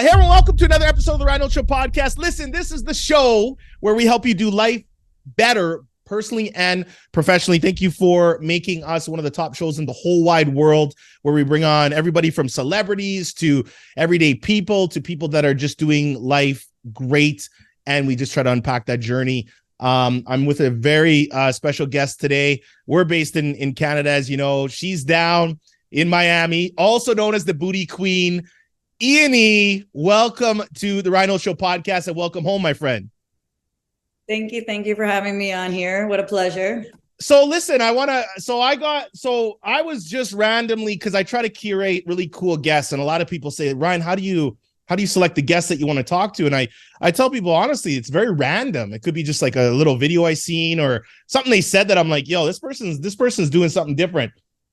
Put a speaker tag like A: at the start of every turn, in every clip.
A: Hey, everyone, welcome to another episode of the Untitled Chapter podcast. Listen, this is the show where we help you do life better personally and professionally. Thank you for making us one of the top shows in the whole wide world, where we bring on everybody from celebrities to everyday people to people that are just doing life great. And we just try to unpack that journey. I'm with a very special guest today. We're based in Canada, as you know. She's down in Miami, also known as the Booty Queen. Iani, welcome to the Rhino Show podcast, and welcome home, my friend.
B: Thank you. Thank you for having me on here. What a pleasure.
A: So listen, I was just randomly, because I try to curate really cool guests, and a lot of people say, Ryan, how do you select the guests that you want to talk to? And I tell people, honestly, it's very random. It could be just like a little video I seen or something they said that I'm like, yo, this person's doing something different.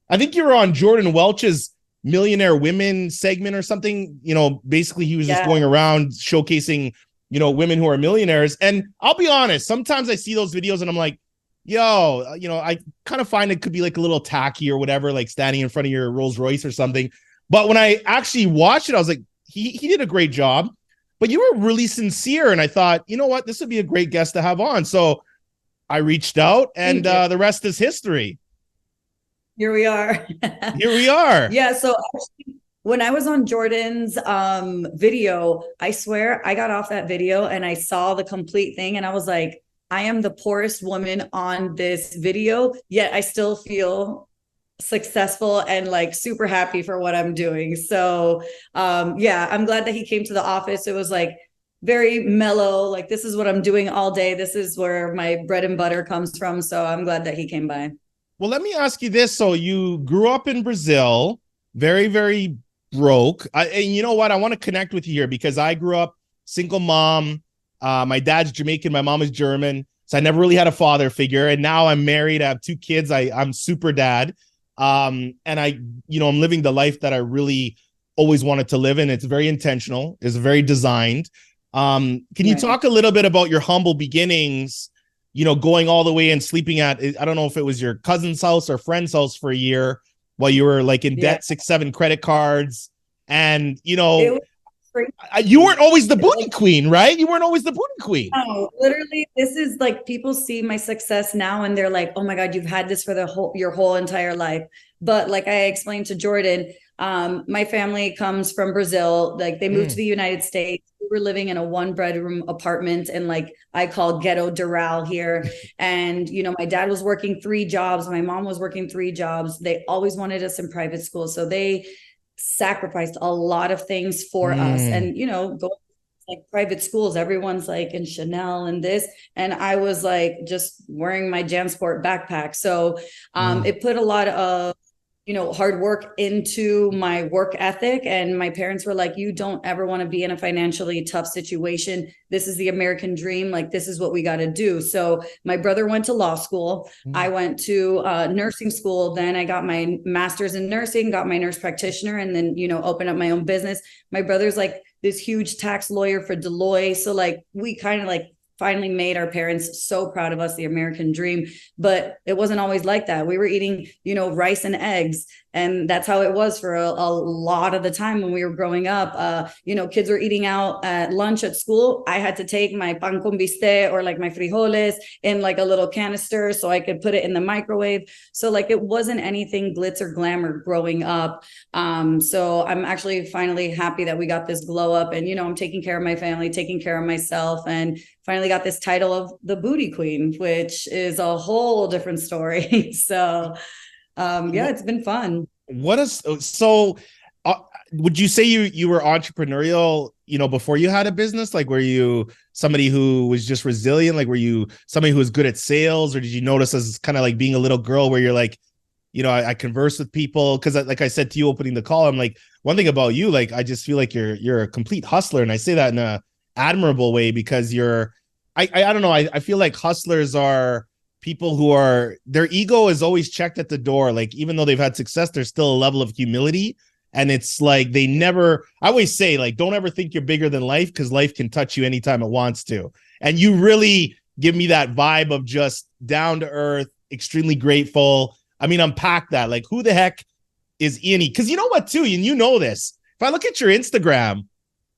A: I think you were on Jordan Welch's Millionaire Women segment or something. You know, basically he was just going around showcasing, you know, women who are millionaires. And I'll be honest, sometimes I see those videos and I'm like, yo, you know, I kind of find it could be like a little tacky or whatever, like standing in front of your Rolls Royce or something. But when I actually watched it, I was like, he did a great job, but you were really sincere. And I thought, you know what, this would be a great guest to have on. So I reached out, and the rest is history.
B: Here we are.
A: Here we are.
B: Yeah. So actually, when I was on Jordan's video, I swear I got off that video and I saw the complete thing. And I was like, I am the poorest woman on this video, yet I still feel successful and like super happy for what I'm doing. So yeah, I'm glad that he came to the office. It was like very mellow. Like, this is what I'm doing all day. This is where my bread and butter comes from. So I'm glad that he came by.
A: Well, let me ask you this. So you grew up in Brazil, very, very broke. And you know what? I want to connect with you here because I grew up single mom. My dad's Jamaican. My mom is German. So I never really had a father figure. And now I'm married. I have 2 kids. I'm super dad. And I'm living the life that I really always wanted to live in. It's very intentional. It's very designed. Can you talk a little bit about your humble beginnings? You know, going all the way and sleeping at, I don't know if it was your cousin's house or friend's house for a year while you were like in debt, 6-7 credit cards. And, you know, you weren't always the booty queen, right? You weren't always the booty queen.
B: No, literally, this is like, people see my success now and they're like, oh my God, you've had this for your whole entire life. But like I explained to Jordan, my family comes from Brazil. Like, they moved to the United States. We were living in a 1-bedroom apartment in, like, I call ghetto Doral here. And, you know, my dad was working 3 jobs. My mom was working 3 jobs. They always wanted us in private school. So they sacrificed a lot of things for us. And, you know, going like private schools, everyone's like in Chanel and this. And I was like just wearing my JanSport backpack. So it put a lot of, you know, hard work into my work ethic. And my parents were like, you don't ever want to be in a financially tough situation. This is the American dream. Like, this is what we got to do. So my brother went to law school. I went to nursing school. Then I got my master's in nursing, got my nurse practitioner, and then, you know, opened up my own business. My brother's like this huge tax lawyer for Deloitte. So like, we kind of like finally made our parents so proud of us, the American dream. But it wasn't always like that. We were eating, you know, rice and eggs. And that's how it was for a lot of the time when we were growing up. You know, kids were eating out at lunch at school. I had to take my pan con bistec or like my frijoles in like a little canister so I could put it in the microwave. So like, it wasn't anything glitz or glamour growing up. So I'm actually finally happy that we got this glow up, and, you know, I'm taking care of my family, taking care of myself, and finally got this title of the Booty Queen, which is a whole different story. So yeah, it's been fun.
A: Would you say you were entrepreneurial, you know, before you had a business? Like, were you somebody who was just resilient? Like, were you somebody who was good at sales, or did you notice as kind of like being a little girl where you're like, you know, I converse with people? Because like I said to you opening the call, I'm like, one thing about you, like, I just feel like you're a complete hustler. And I say that in a admirable way, because I don't know. I feel like hustlers are people who are, their ego is always checked at the door. Like, even though they've had success, there's still a level of humility. And it's like, I always say, like, don't ever think you're bigger than life, because life can touch you anytime it wants to. And you really give me that vibe of just down to earth, extremely grateful. I mean, unpack that. Like, who the heck is Iani? Because you know what, too, and you know this. If I look at your Instagram,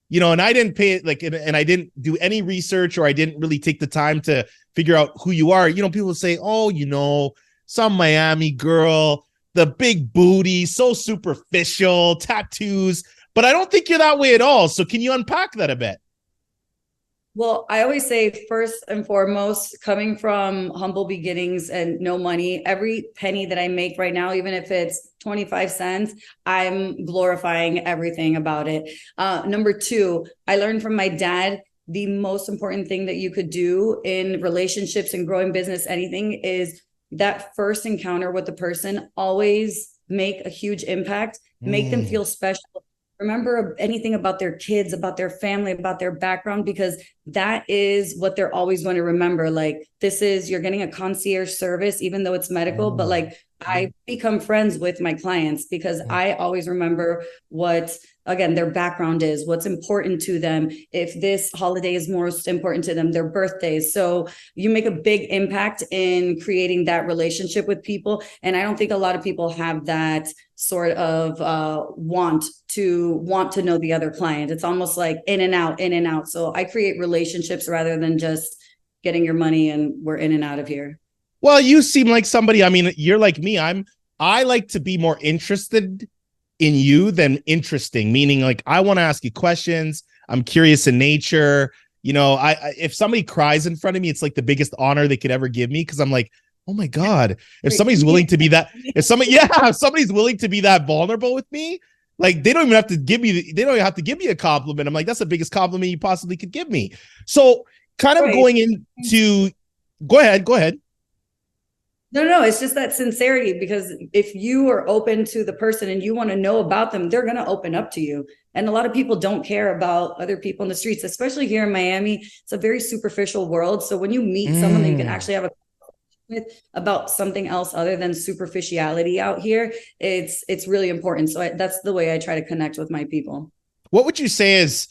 A: you know, and I didn't pay it like, and I didn't do any research, or I didn't really take the time to figure out who you are. You know, people say, oh, you know, some Miami girl, the big booty, so superficial, tattoos, but I don't think you're that way at all. So can you unpack that a bit?
B: Well, I always say, first and foremost, coming from humble beginnings and no money, every penny that I make right now, even if it's 25 cents, I'm glorifying everything about it. Number two, I learned from my dad, the most important thing that you could do in relationships and growing business, anything, is that first encounter with the person, always make a huge impact, make them feel special. Remember anything about their kids, about their family, about their background, because that is what they're always going to remember. Like, this is, you're getting a concierge service, even though it's medical, but like, I become friends with my clients because I always remember what, again, their background is, what's important to them. If this holiday is most important to them, their birthdays. So you make a big impact in creating that relationship with people. And I don't think a lot of people have that sort of want to know the other client. It's almost like in and out, in and out. So I create relationships rather than just getting your money and we're in and out of here.
A: Well, you seem like somebody, I mean, you're like me. I like to be more interested in you than interesting, meaning like, I want to ask you questions. I'm curious in nature. You know, if somebody cries in front of me, it's like the biggest honor they could ever give me. Cause I'm like, oh my God, if somebody's willing to be that, if somebody's willing to be that vulnerable with me, like they don't even have to give me a compliment. I'm like, that's the biggest compliment you possibly could give me. So kind of going into, go ahead.
B: No, it's just that sincerity, because if you are open to the person and you want to know about them, they're going to open up to you. And a lot of people don't care about other people in the streets, especially here in Miami. It's a very superficial world. So when you meet someone that you can actually have a with about something else other than superficiality out here, it's really important. So that's the way I try to connect with my people.
A: What would you say is,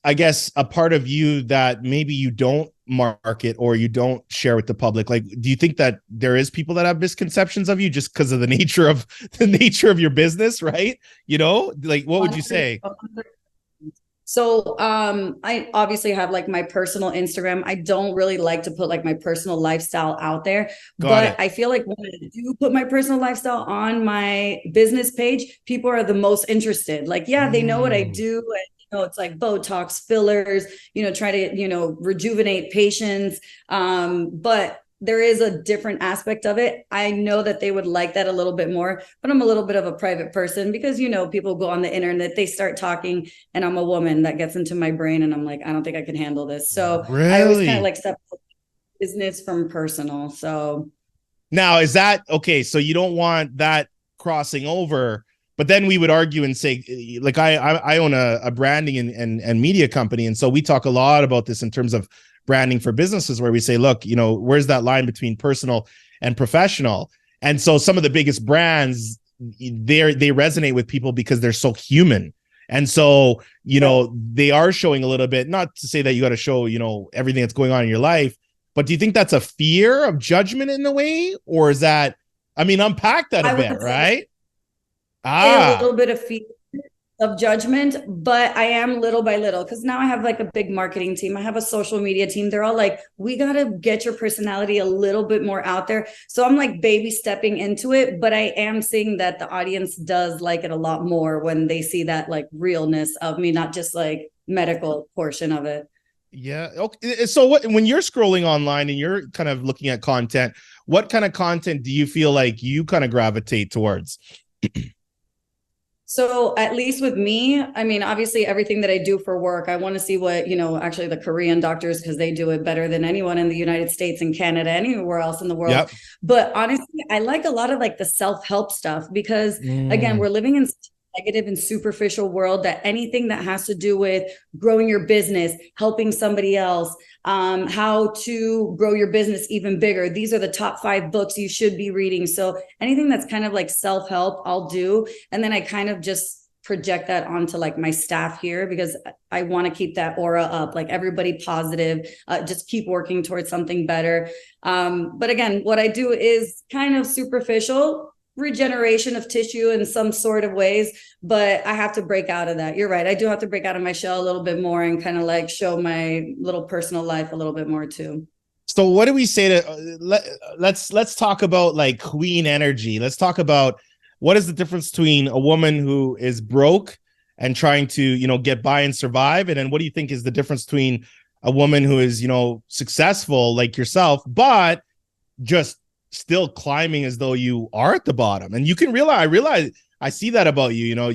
A: I guess, a part of you that maybe you don't market or you don't share with the public? Like, do you think that there is people that have misconceptions of you just because of the nature of your business, right? You know, like, what would you say?
B: So I obviously have like my personal Instagram. I don't really like to put like my personal lifestyle out there, but I feel like when I do put my personal lifestyle on my business page, people are the most interested. Like, yeah, they know what I do. And, you know, it's like Botox, fillers, you know, try to, you know, rejuvenate patients. But there is a different aspect of it. I know that they would like that a little bit more, but I'm a little bit of a private person because, you know, people go on the internet, they start talking, and I'm a woman that gets into my brain and I'm like, I don't think I can handle this. So
A: really?
B: I always kind of like separate business from personal. So
A: now, is that okay? So you don't want that crossing over, but then we would argue and say, like, I own a branding and media company. And so we talk a lot about this in terms of branding for businesses, where we say, look, you know, where's that line between personal and professional? And so some of the biggest brands, they resonate with people because they're so human. And so, you know, they are showing a little bit, not to say that you got to show, you know, everything that's going on in your life, but do you think that's a fear of judgment in a way? Or is that, I mean, unpack that a bit, right?
B: A little bit of fear of judgment, but I am little by little, because now I have like a big marketing team. I have a social media team. They're all like, we got to get your personality a little bit more out there. So I'm like baby stepping into it, but I am seeing that the audience does like it a lot more when they see that like realness of me, not just like medical portion of it.
A: Yeah. Okay. So when you're scrolling online and you're kind of looking at content, what kind of content do you feel like you kind of gravitate towards?
B: So at least with me, I mean, obviously everything that I do for work, I want to see what, you know, actually the Korean doctors, because they do it better than anyone in the United States and Canada, anywhere else in the world. Yep. But honestly, I like a lot of like the self-help stuff because again, we're living in negative and superficial world, that anything that has to do with growing your business, helping somebody else, how to grow your business even bigger. These are the top 5 books you should be reading. So anything that's kind of like self-help, I'll do. And then I kind of just project that onto like my staff here, because I want to keep that aura up, like everybody positive, just keep working towards something better. But again, what I do is kind of superficial, regeneration of tissue in some sort of ways, but I have to break out of that. You're right. I do have to break out of my shell a little bit more and kind of like show my little personal life a little bit more too.
A: So what do we say to let's talk about like queen energy. Let's talk about what is the difference between a woman who is broke and trying to, you know, get by and survive, and then what do you think is the difference between a woman who is, you know, successful like yourself, but just still climbing as though you are at the bottom? And you can realize I see that about you. You know,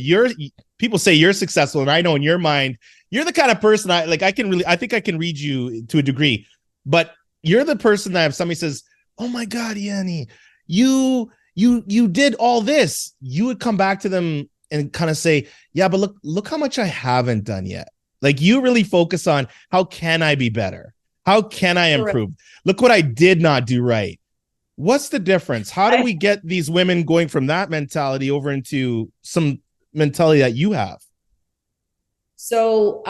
A: people say you're successful, and I know in your mind you're the kind of person I think I can read you to a degree, but you're the person that if somebody says, "Oh my God, Iani, you did all this," you would come back to them and kind of say, "Yeah, but look how much I haven't done yet." Like, you really focus on how can I be better? How can I improve? Look what I did not do right. What's the difference? How do we get these women going from that mentality over into some mentality that you have?
B: So,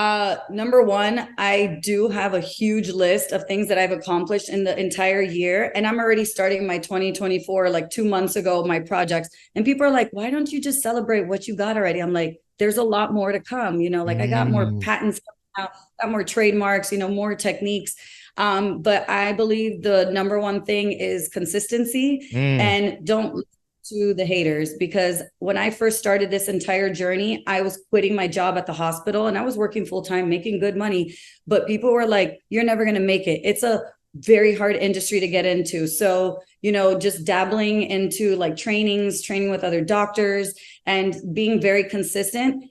B: number one, I do have a huge list of things that I've accomplished in the entire year. And I'm already starting my 2024, like 2 months ago, my projects. And people are like, why don't you just celebrate what you got already? I'm like, there's a lot more to come. You know, like I got more patents out, got more trademarks, you know, more techniques. But I believe the number one thing is consistency, and don't to the haters, because when I first started this entire journey, I was quitting my job at the hospital and I was working full time, making good money. But people were like, you're never going to make it. It's a very hard industry to get into. So, you know, just dabbling into like training with other doctors and being very consistent.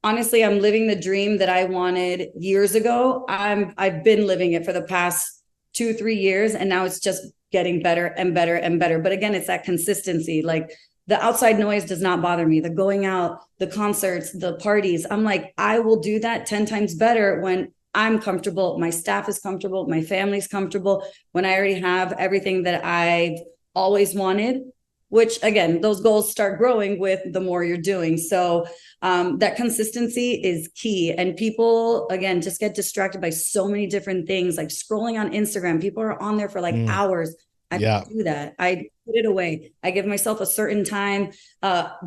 B: Honestly, I'm living the dream that I wanted years ago. I've been living it for the past 2-3 years, and now it's just getting better and better and better. But again, it's that consistency. Like, the outside noise does not bother me. The going out, the concerts, the parties. I'm like, I will do that 10 times better when I'm comfortable. My staff is comfortable. My family's comfortable. When I already have everything that I've always wanted, which again, those goals start growing with the more you're doing. So that consistency is key. And people, again, just get distracted by so many different things, like scrolling on Instagram. People are on there for like hours. I don't do that. I put it away. I give myself a certain time,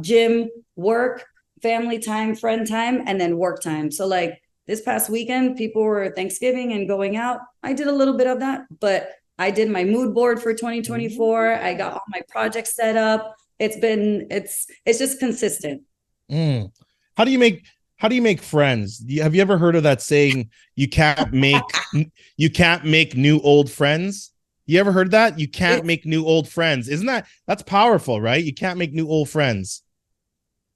B: gym, work, family time, friend time, and then work time. So like this past weekend, people were Thanksgiving and going out. I did a little bit of that, but I did my mood board for 2024. I got all my projects set up. It's just consistent.
A: How do you make friends? Have you ever heard of that saying, you can't make new old friends? You ever heard that? You can't make new old friends. That's powerful, right? You can't make new old friends.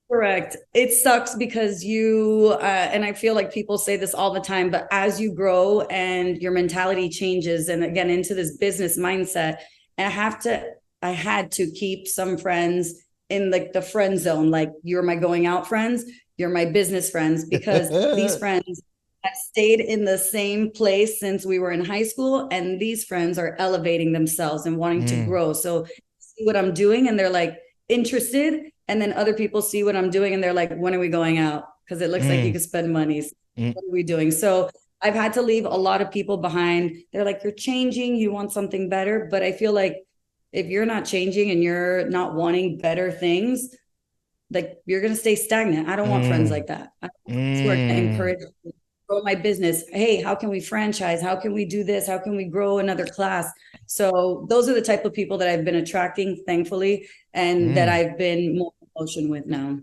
B: Correct. It sucks because you, and I feel like people say this all the time, but as you grow and your mentality changes, and again, into this business mindset, I had to keep some friends in like the friend zone. Like, you're my going out friends, you're my business friends, because these friends have stayed in the same place since we were in high school. And these friends are elevating themselves and wanting to grow. So see what I'm doing, and they're like interested. And then other people see what I'm doing and they're like, when are we going out? Because it looks like you can spend money. So what are we doing? So I've had to leave a lot of people behind. They're like, you're changing, you want something better. But I feel like if you're not changing and you're not wanting better things, like, you're going to stay stagnant. I don't want friends like that. I want friends who are going to encourage me to grow my business. Hey, how can we franchise? How can we do this? How can we grow another class? So those are the type of people that I've been attracting, thankfully, and that I've been more emotion with now.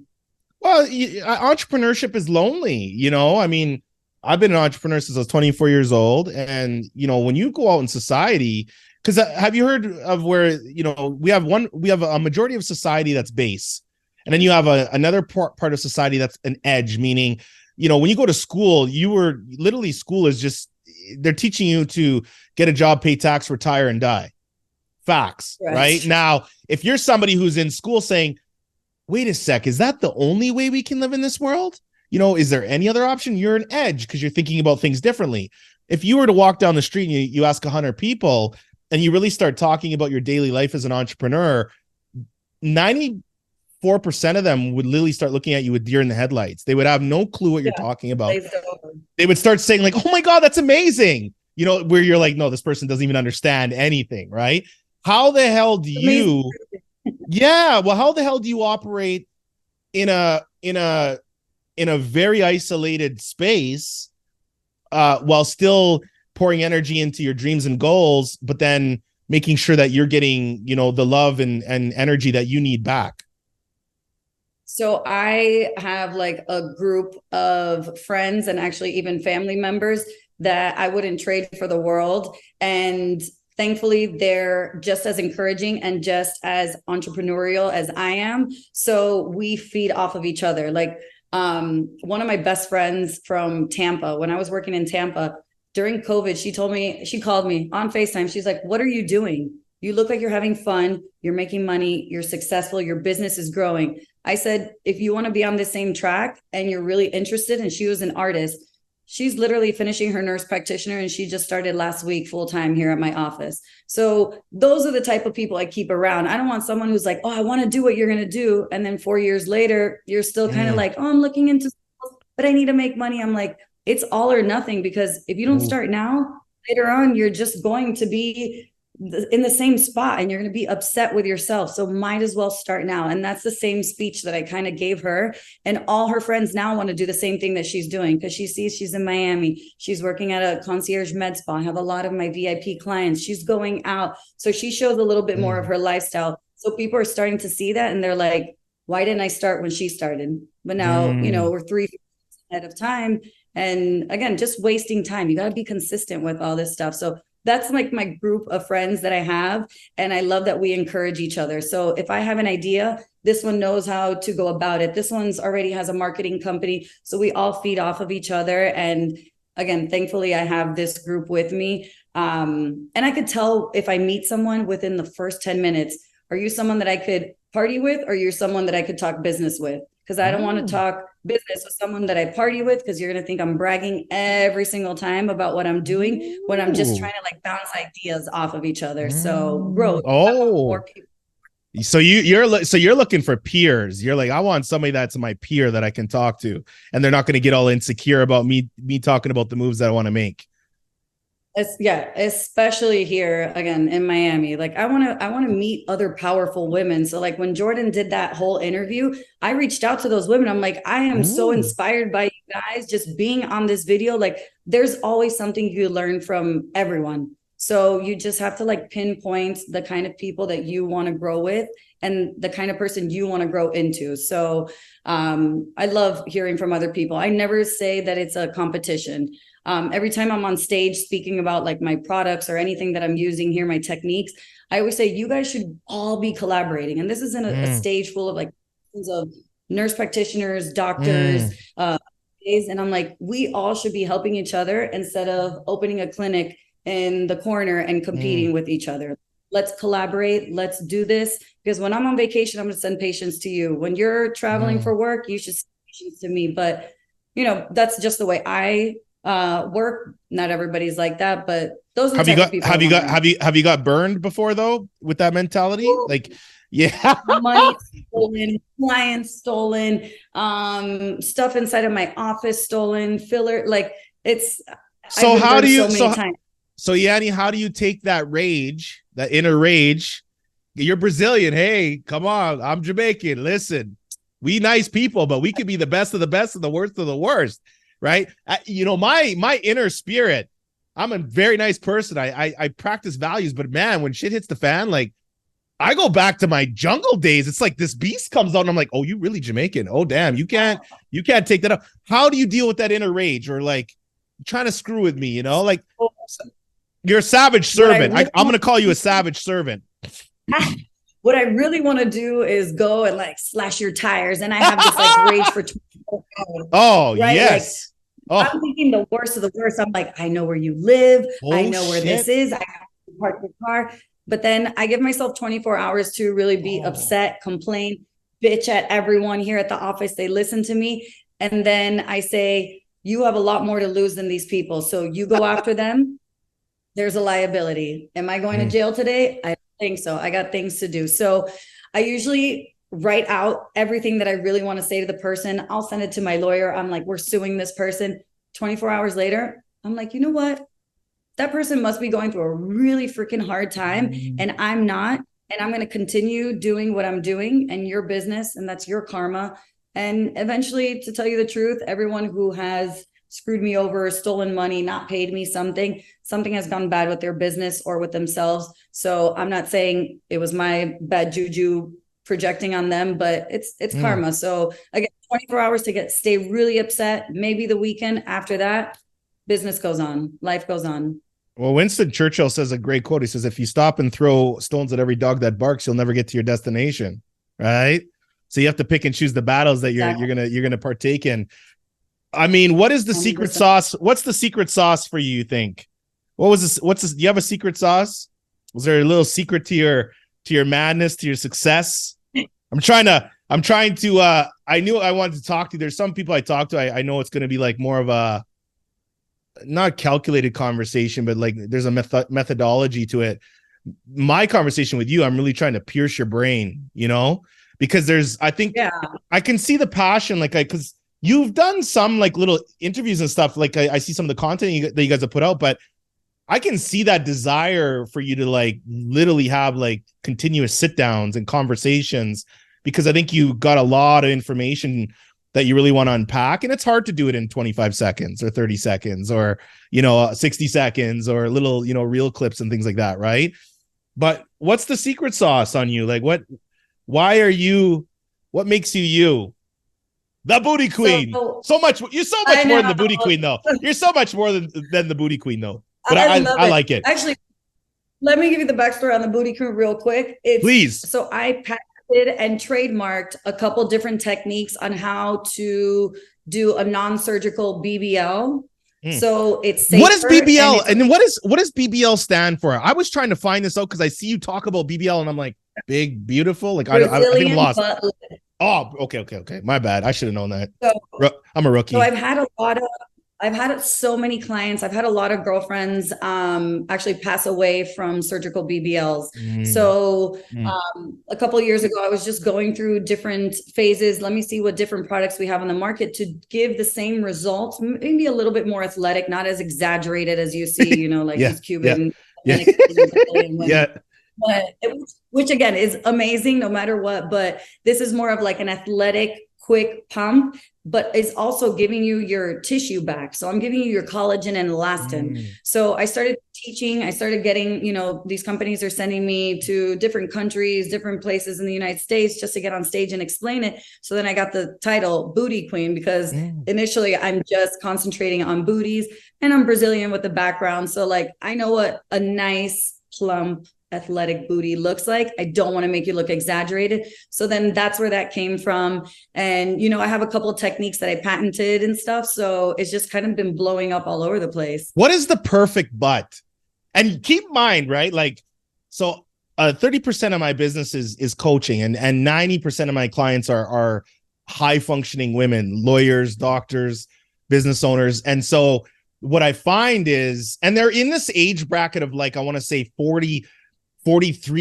A: Well, entrepreneurship is lonely, you know. I mean, I've been an entrepreneur since I was 24 years old, and you know, when you go out in society, because have you heard of where, you know, we have a majority of society that's base, and then you have another part of society that's an edge, meaning, you know, when you go to school, school is just, they're teaching you to get a job, pay tax, retire, and die. Facts, right? Now, if you're somebody who's in school saying, wait a sec, is that the only way we can live in this world? You know, is there any other option? You're an edge because you're thinking about things differently. If you were to walk down the street and you ask 100 people and you really start talking about your daily life as an entrepreneur, 94% of them would literally start looking at you with deer in the headlights. They would have no clue what you're talking about. They would start saying like, oh my God, that's amazing. You know, where you're like, no, this person doesn't even understand anything, right? How the hell do you Yeah. Well, how the hell do you operate in a very isolated space while still pouring energy into your dreams and goals, but then making sure that you're getting, the love and energy that you need back?
B: So I have like a group of friends and actually even family members that I wouldn't trade for the world. And thankfully, they're just as encouraging and just as entrepreneurial as I am. So we feed off of each other. Like one of my best friends from Tampa, when I was working in Tampa during COVID, she called me on FaceTime. She's like, "What are you doing? You look like you're having fun. You're making money. You're successful. Your business is growing." I said, if you want to be on the same track and you're really interested, and she was an artist, she's literally finishing her nurse practitioner and she just started last week full time here at my office. So those are the type of people I keep around. I don't want someone who's like, oh, I want to do what you're going to do. And then 4 years later, you're still kind of like, oh, I'm looking into, but I need to make money. I'm like, it's all or nothing, because if you don't start now, later on, you're just going to be in the same spot and you're going to be upset with yourself. So might as well start now. And that's the same speech that I kind of gave her. And all her friends now want to do the same thing that she's doing, because she sees she's in Miami. She's working at a concierge med spa. I have a lot of my VIP clients. She's going out. So she shows a little bit more of her lifestyle. So people are starting to see that and they're like, why didn't I start when she started? But now, we're 3 years ahead of time. And again, just wasting time. You got to be consistent with all this stuff. So that's like my group of friends that I have. And I love that we encourage each other. So if I have an idea, this one knows how to go about it. This one's already has a marketing company. So we all feed off of each other. And again, thankfully, I have this group with me. And I could tell if I meet someone within the first 10 minutes, are you someone that I could party with, or you're someone that I could talk business with? Because I don't want to talk business with someone that I party with, because you're going to think I'm bragging every single time about what I'm doing when I'm just trying to like bounce ideas off of each other. So growth.
A: Oh, so you're looking for peers. You're like, I want somebody that's my peer that I can talk to, and they're not going to get all insecure about me talking about the moves that I want to make.
B: Yeah, especially here again in Miami. Like I want to meet other powerful women. So like when Jordan did that whole interview, I reached out to those women. I'm like, I am so inspired by you guys just being on this video. Like there's always something you learn from everyone. So you just have to like pinpoint the kind of people that you want to grow with and the kind of person you want to grow into. So I love hearing from other people. I never say that it's a competition. Every time I'm on stage speaking about like my products or anything that I'm using here, my techniques, I always say you guys should all be collaborating. And this isn't a stage full of like of nurse practitioners, doctors, and I'm like, we all should be helping each other instead of opening a clinic in the corner and competing with each other. Let's collaborate. Let's do this. Because when I'm on vacation, I'm going to send patients to you. When you're traveling for work, you should send patients to me. But, that's just the way I work. Not everybody's like that, but those are the type of people.
A: Have you got burned before though with that mentality? Like, yeah,
B: money stolen, clients stolen, stuff inside of my office stolen, filler. Like it's.
A: So how do you? So Iani, how do you take that rage, that inner rage? You're Brazilian. Hey, come on. I'm Jamaican. Listen, we nice people, but we could be the best of the best and the worst of the worst. Right. My inner spirit, I'm a very nice person. I practice values, but man, when shit hits the fan, like I go back to my jungle days. It's like this beast comes out and I'm like, oh, you really Jamaican? Oh, damn. You can't take that up. How do you deal with that inner rage, or like trying to screw with me, like you're a savage servant. I'm going to call you a savage servant.
B: What I really want to do is go and like slash your tires. And I have this like rage for 24 hours.
A: Oh, right? Yes.
B: Like, I'm thinking the worst of the worst. I'm like, I know where you live. I know where this is. I have to park the car. But then I give myself 24 hours to really be upset, complain, bitch at everyone here at the office. They listen to me. And then I say, you have a lot more to lose than these people. So you go after them. There's a liability. Am I going to jail today? I don't think so. I got things to do. So I usually write out everything that I really want to say to the person. I'll send it to my lawyer. I'm like, we're suing this person. 24 hours later, I'm like, you know what? That person must be going through a really freaking hard time and I'm not. and I'm going to continue doing what I'm doing and your business, and that's your karma. And eventually, to tell you the truth, everyone who has screwed me over, stolen money, not paid me something has gone bad with their business or with themselves. So I'm not saying it was my bad juju projecting on them, but it's karma. So again, 24 hours to stay really upset. Maybe the weekend after that, business goes on, life goes on.
A: Well, Winston Churchill says a great quote. He says, if you stop and throw stones at every dog that barks, you'll never get to your destination. Right. So you have to pick and choose the battles that you're gonna partake in. I mean, what is the 100%. Secret sauce? What's the secret sauce for you think? What was this? Do you have a secret sauce? Was there a little secret to your madness, to your success? I'm trying to, I knew I wanted to talk to you. There's some people I talk to. I know it's going to be like more of a, not calculated conversation, but like there's a methodology to it. My conversation with you, I'm really trying to pierce your brain, because I think I can see the passion, because you've done some like little interviews and stuff. Like I see some of the content that you guys have put out, but I can see that desire for you to like literally have like continuous sit downs and conversations, because I think you got a lot of information that you really want to unpack, and it's hard to do it in 25 seconds or 30 seconds or 60 seconds or little reel clips and things like that, right? But what's the secret sauce on you? Like what makes you the booty queen? You're so much more than the booty queen though. You're so much more than the booty queen though. But I like it.
B: Actually, let me give you the backstory on the booty queen real quick.
A: Please.
B: So I patented and trademarked a couple different techniques on how to do a non-surgical BBL. So it's safer.
A: What is BBL? And what does BBL stand for? I was trying to find this out because I see you talk about BBL and I'm like, big, beautiful. Like I think I'm lost. Oh, okay. My bad. I should have known that. So, I'm a rookie.
B: So I've had so many clients. I've had a lot of girlfriends actually pass away from surgical BBLs. So a couple of years ago, I was just going through different phases. Let me see what different products we have on the market to give the same results, maybe a little bit more athletic, not as exaggerated as you see, these Cuban. But which again is amazing no matter what. But this is more of like an athletic, quick pump, but it's also giving you your tissue back. So I'm giving you your collagen and elastin. So I started teaching, I started getting, these companies are sending me to different countries, different places in the United States just to get on stage and explain it. So then I got the title Booty Queen because initially I'm just concentrating on booties, and I'm Brazilian with the background. So like, I know what a nice plump athletic booty looks like. I don't want to make you look exaggerated. So then that's where that came from. And, I have a couple of techniques that I patented and stuff. So it's just kind of been blowing up all over the place.
A: What is the perfect butt? And keep in mind, right? Like, so 30% of my business is coaching, and 90% of my clients are high functioning women, lawyers, doctors, business owners. And so what I find is, and they're in this age bracket of like, I want to say 43,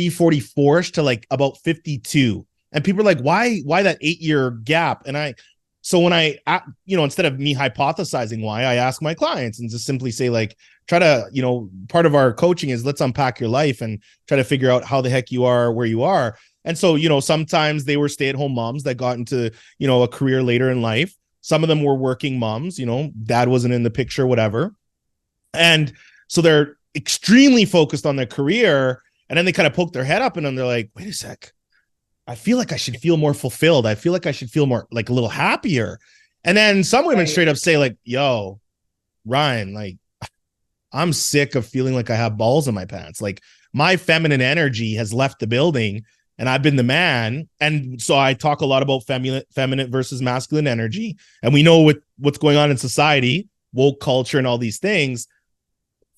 A: 44ish to like about 52. And people are like, why that 8-year gap? And so when I, instead of me hypothesizing why, I ask my clients and just simply say like, try to, part of our coaching is let's unpack your life and try to figure out how the heck you are, where you are. And so, sometimes they were stay-at-home moms that got into, a career later in life. Some of them were working moms, dad wasn't in the picture, whatever. And so they're extremely focused on their career. And then they kind of poke their head up and then they're like, wait a sec. I feel like I should feel more fulfilled. I feel like I should feel more like a little happier. And then some women straight up say like, yo, Ryan, like I'm sick of feeling like I have balls in my pants. Like my feminine energy has left the building and I've been the man. And so I talk a lot about feminine versus masculine energy. And we know what's going on in society, woke culture and all these things.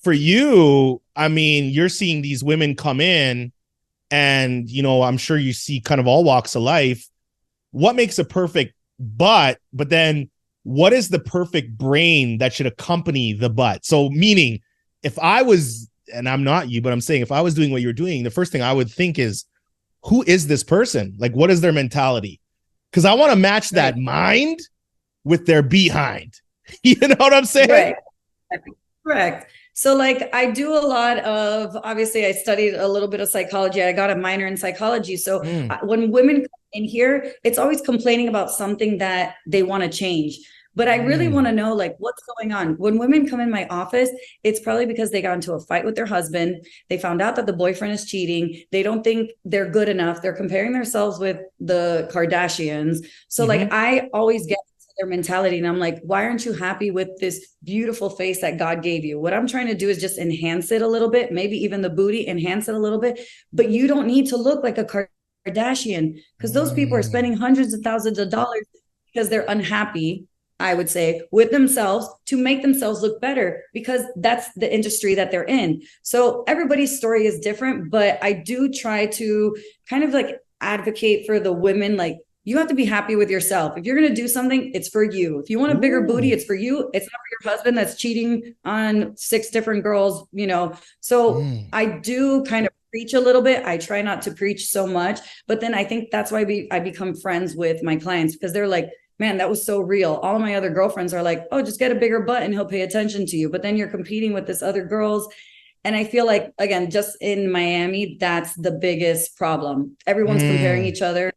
A: For you, I mean, you're seeing these women come in and, I'm sure you see kind of all walks of life. What makes a perfect butt? But then what is the perfect brain that should accompany the butt? So meaning if I was, and I'm not you, but I'm saying if I was doing what you're doing, the first thing I would think is, who is this person? Like, what is their mentality? Because I want to match that mind with their behind. You know what I'm saying?
B: Right. Correct. So like I do a lot of, obviously I studied a little bit of psychology. I got a minor in psychology. So when women come in here, it's always complaining about something that they want to change. But I really want to know like what's going on. When women come in my office, it's probably because they got into a fight with their husband. They found out that the boyfriend is cheating. They don't think they're good enough. They're comparing themselves with the Kardashians. So like I always get their mentality and I'm like, why aren't you happy with this beautiful face that God gave you? What I'm trying to do is just enhance it a little bit, maybe even the booty, enhance it a little bit, but you don't need to look like a Kardashian because those people are spending hundreds of thousands of dollars because they're unhappy, I would say, with themselves to make themselves look better because that's the industry that they're in. So everybody's story is different, but I do try to kind of like advocate for the women. Like you have to be happy with yourself. If you're going to do something, it's for you. If you want a bigger booty, it's for you. It's not for your husband that's cheating on 6 different girls, you know? So I do kind of preach a little bit. I try not to preach so much, but then I think that's why I become friends with my clients because they're like, man, that was so real. All of my other girlfriends are like, oh, just get a bigger butt and he'll pay attention to you. But then you're competing with this other girls. And I feel like, again, just in Miami, that's the biggest problem. Everyone's comparing each other,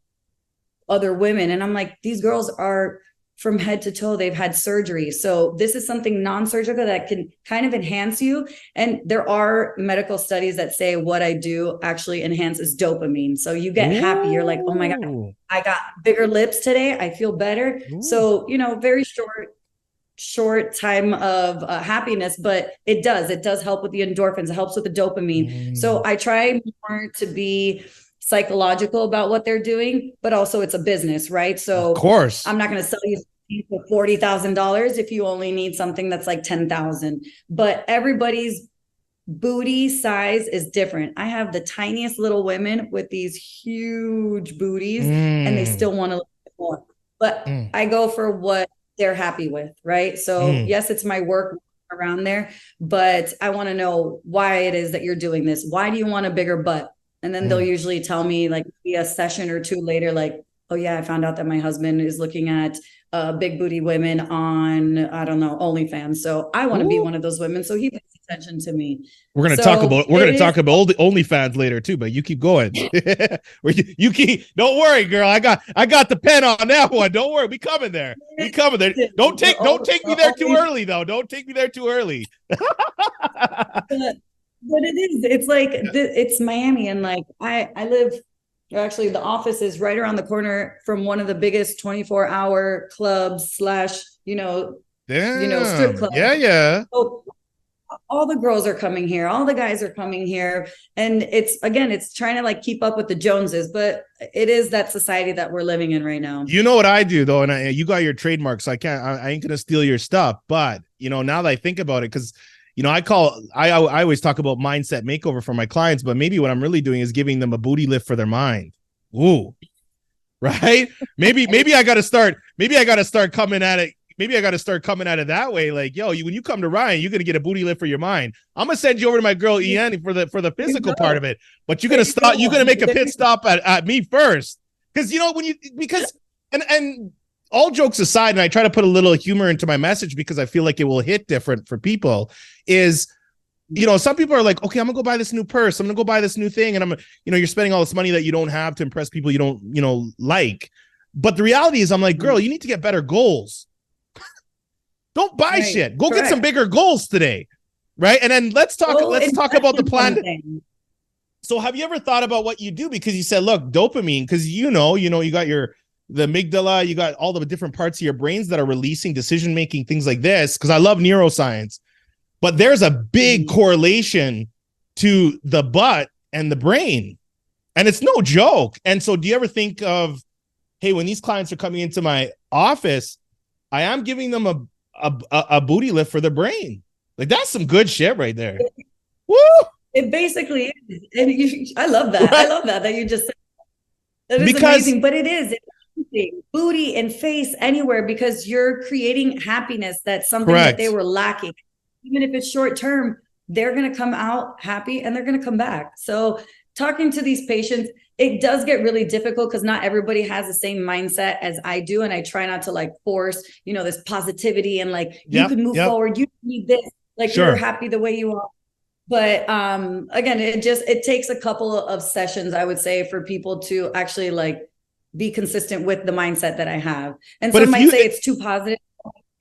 B: other women. And I'm like, these girls are from head to toe. They've had surgery. So this is something non-surgical that can kind of enhance you. And there are medical studies that say what I do actually enhances dopamine. So you get happy. You're like, oh my God, I got bigger lips today. I feel better. So, you know, very short time of happiness, but it does help with the endorphins. It helps with the dopamine. So I try more to be psychological about what they're doing, but also it's a business, right? So
A: of course,
B: I'm not going to sell you for $40,000 if you only need something that's like 10,000. But everybody's booty size is different. I have the tiniest little women with these huge booties, and they still want a little bit more. But I go for what they're happy with, right? So yes, it's my work around there, but I want to know why it is that you're doing this. Why do you want a bigger butt? And then they'll usually tell me like a session or two later, like, oh yeah, I found out that my husband is looking at big booty women on, I don't know, OnlyFans. So I want to be one of those women. So he pays attention to me.
A: We're going to talk about the OnlyFans later too, but you keep going. you keep, don't worry, girl. I got the pen on that one. Don't worry. We coming there. Don't take me there too early though. Don't take me there too early.
B: But it is, it's like, it's Miami. And like, I live, actually the office is right around the corner from one of the biggest 24-hour clubs / strip clubs.
A: Yeah.
B: So all the girls are coming here. All the guys are coming here. And it's trying to like keep up with the Joneses, but it is that society that we're living in right now.
A: You know what I do though? And you got your trademark, so I ain't going to steal your stuff. But, now that I think about it, because I always talk about mindset makeover for my clients, but maybe what I'm really doing is giving them a booty lift for their mind. Ooh, right? Maybe I got to start coming at it. Maybe I got to start coming at it that way. Like, when you come to Ryan, you're going to get a booty lift for your mind. I'm going to send you over to my girl, Iani, for the physical part of it, but you're going to make a pit stop at me first. Because, and all jokes aside, and I try to put a little humor into my message because I feel like it will hit different for people, is, some people are like, okay, I'm gonna go buy this new purse. I'm gonna go buy this new thing. And you're spending all this money that you don't have to impress people you don't, like. But the reality is I'm like, girl, you need to get better goals. Don't buy shit. Go get some bigger goals today. Right. And then let's talk about the plan. So have you ever thought about what you do? Because you said, look, dopamine, because you got the amygdala, you got all the different parts of your brains that are releasing decision-making, things like this, because I love neuroscience, but there's a big correlation to the butt and the brain, and it's no joke. And so do you ever think of, hey, when these clients are coming into my office, I am giving them a booty lift for the brain? Like, that's some good shit right there. Woo!
B: It basically is. And I love that. Right? I love that you just said that. Is amazing, but it is. Booty and face anywhere, because you're creating happiness. That's something that they were lacking. Even if it's short term, they're going to come out happy and they're going to come back. So talking to these patients, it does get really difficult because not everybody has the same mindset as I do. And I try not to like force, this positivity and like, you can move forward, you need this. Like you're happy the way you are. But again, it takes a couple of sessions, I would say, for people to actually like be consistent with the mindset that I have. And some might say it's too positive,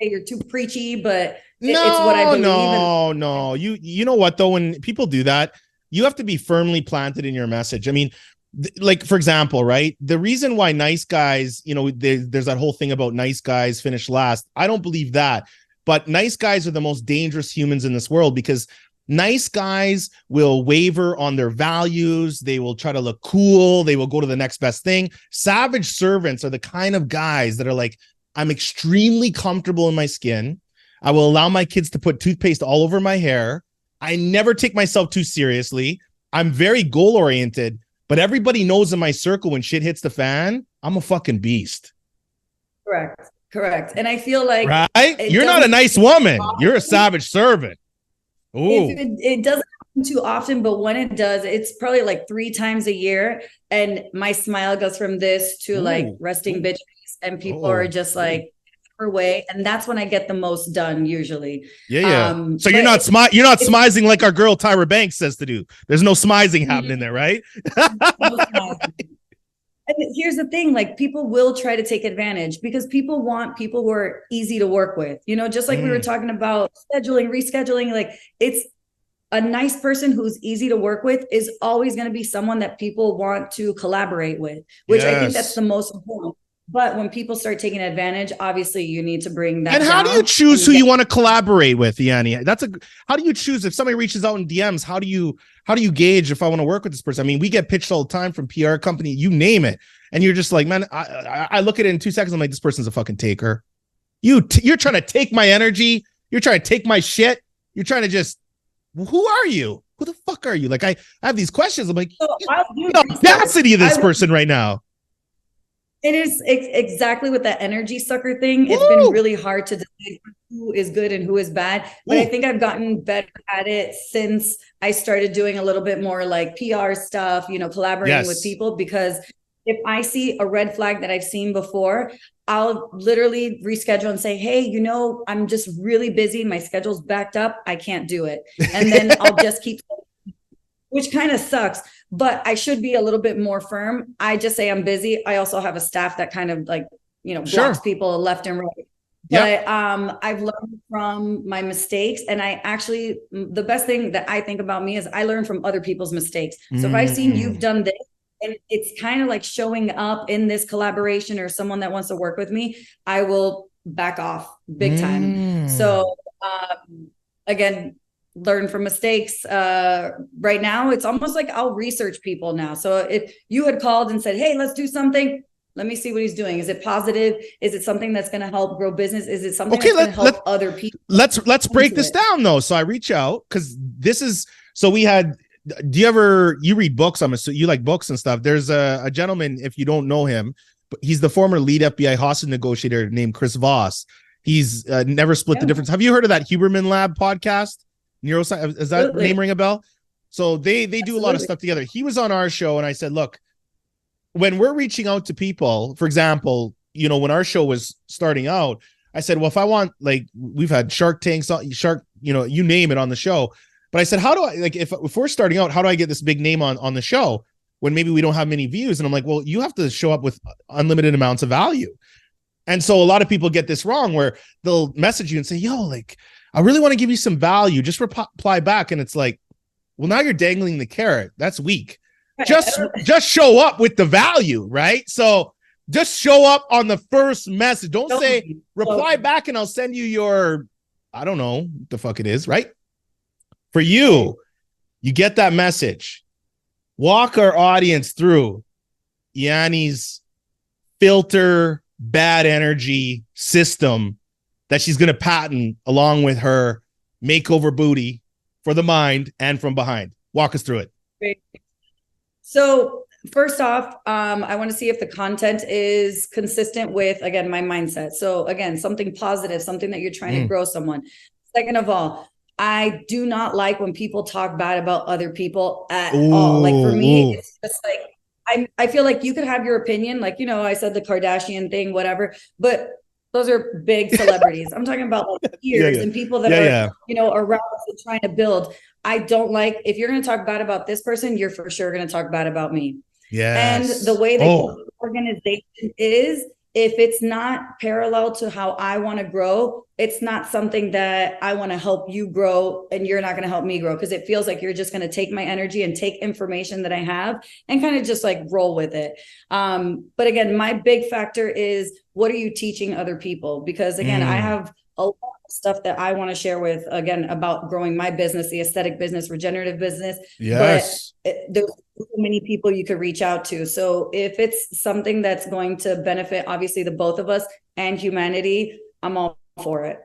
B: you're too preachy, but it's what I believe.
A: No. You know what though, when people do that, you have to be firmly planted in your message. I mean, like for example, right? The reason why nice guys, you know, there's that whole thing about nice guys finish last. I don't believe that. But nice guys are the most dangerous humans in this world because nice guys will waver on their values. They will try to look cool. They will go to the next best thing. Savage servants are the kind of guys that are like, I'm extremely comfortable in my skin. I will allow my kids to put toothpaste all over my hair. I never take myself too seriously. I'm very goal oriented, but everybody knows in my circle when shit hits the fan, I'm a fucking beast.
B: Correct. And I feel like
A: right? You're not a nice woman. You're a savage servant.
B: It doesn't happen too often, but when it does, it's probably like 3 times a year. And my smile goes from this to like resting bitch face, and people are just like her way. And that's when I get the most done usually.
A: So you're not smizing like our girl Tyra Banks says to do. There's no smizing happening there, right?
B: And here's the thing, like people will try to take advantage because people want people who are easy to work with, you know, just like we were talking about scheduling, rescheduling, like it's a nice person who's easy to work with is always going to be someone that people want to collaborate with, which I think that's the most important. But when people start taking advantage, obviously you need to bring that.
A: And how do you choose who you want to collaborate with, Iani? How do you choose if somebody reaches out in DMs? How do you gauge if I want to work with this person? I mean, we get pitched all the time from PR company, you name it, and you're just like, man, I look at it in 2 seconds. I'm like, this person's a fucking taker. You're trying to take my energy. You're trying to take my shit. You're trying to just. Who are you? Who the fuck are you? Like I have these questions. I'm like, the audacity of this person right now.
B: It is exactly with that energy sucker thing. It's been really hard to decide who is good and who is bad. But I think I've gotten better at it since I started doing a little bit more like PR stuff, you know, collaborating with people. Because if I see a red flag that I've seen before, I'll literally reschedule and say, hey, you know, I'm just really busy. My schedule's backed up. I can't do it. And then I'll just keep, which kind of sucks. But I should be a little bit more firm. I just say I'm busy. I also have a staff that kind of like, you know, blocks people left and right. But I've learned from my mistakes. And the best thing that I think about me is I learn from other people's mistakes. So if I've seen you've done this, and it's kind of like showing up in this collaboration or someone that wants to work with me, I will back off big time. So again, learn from mistakes. Right now, it's almost like I'll research people now. So if you had called and said, hey, let's do something, let me see what he's doing. Is it positive? Is it something that's going to help grow business? Is it something that's going to help other people?
A: Let's break this down though. So I reach out because you read books? I'm assuming you like books and stuff. There's a gentleman, if you don't know him, but he's the former lead FBI hostage negotiator named Chris Voss. He's never split the difference. Have you heard of that Huberman Lab podcast? Neuroscience, does that name ring a bell? So they do a lot of stuff together. He was on our show and I said, look, when we're reaching out to people, for example, you know, when our show was starting out, I said, well, if I want, like, we've had Shark Tanks, you know, you name it on the show. But I said, how do I, like, if we're starting out, how do I get this big name on the show when maybe we don't have many views? And I'm like, well, you have to show up with unlimited amounts of value. And so a lot of people get this wrong where they'll message you and say, yo, like, I really want to give you some value. Just reply back. And it's like, well, now you're dangling the carrot. That's weak. Just show up with the value, right? So just show up on the first message. Don't say reply back and I'll send you your, I don't know what the fuck it is, right? For you get that message. Walk our audience through Iani's filter bad energy system that she's going to patent along with her makeover booty for the mind and from behind. Walk us through it.
B: Great. So first off, I want to see if the content is consistent with, again, my mindset. So again, something positive, something that you're trying to grow someone. Second of all, I do not like when people talk bad about other people at all. Like for me, it's just like, I feel like you could have your opinion. Like, you know, I said the Kardashian thing, whatever, but Those are big celebrities. I'm talking about like peers and people that are, you know, around us and trying to build. I don't like, if you're going to talk bad about this person, you're for sure going to talk bad about me. And the way that the organization is, if it's not parallel to how I want to grow, it's not something that I want to help you grow, and you're not going to help me grow, because it feels like you're just going to take my energy and take information that I have and kind of just like roll with it. But again, my big factor is, what are you teaching other people? Because again, I have a lot of stuff that I want to share with, again, about growing my business, the aesthetic business, regenerative business.
A: Yes.
B: But there's so many people you could reach out to. So if it's something that's going to benefit, obviously, the both of us and humanity, I'm all for it.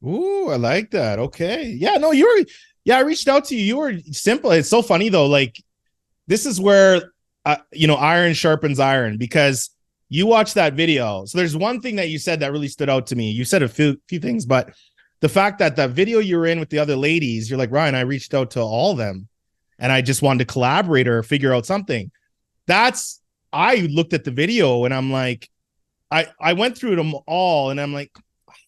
A: Ooh, I like that. Okay. Yeah, no, I reached out to you. You were simple. It's so funny though. Like, this is where, you know, iron sharpens iron, because you watch that video. So there's one thing that you said that really stood out to me. You said a few things, but the fact that video you were in with the other ladies, you're like, Ryan, I reached out to all of them and I just wanted to collaborate or figure out something. I looked at the video and I'm like, I went through them all and I'm like,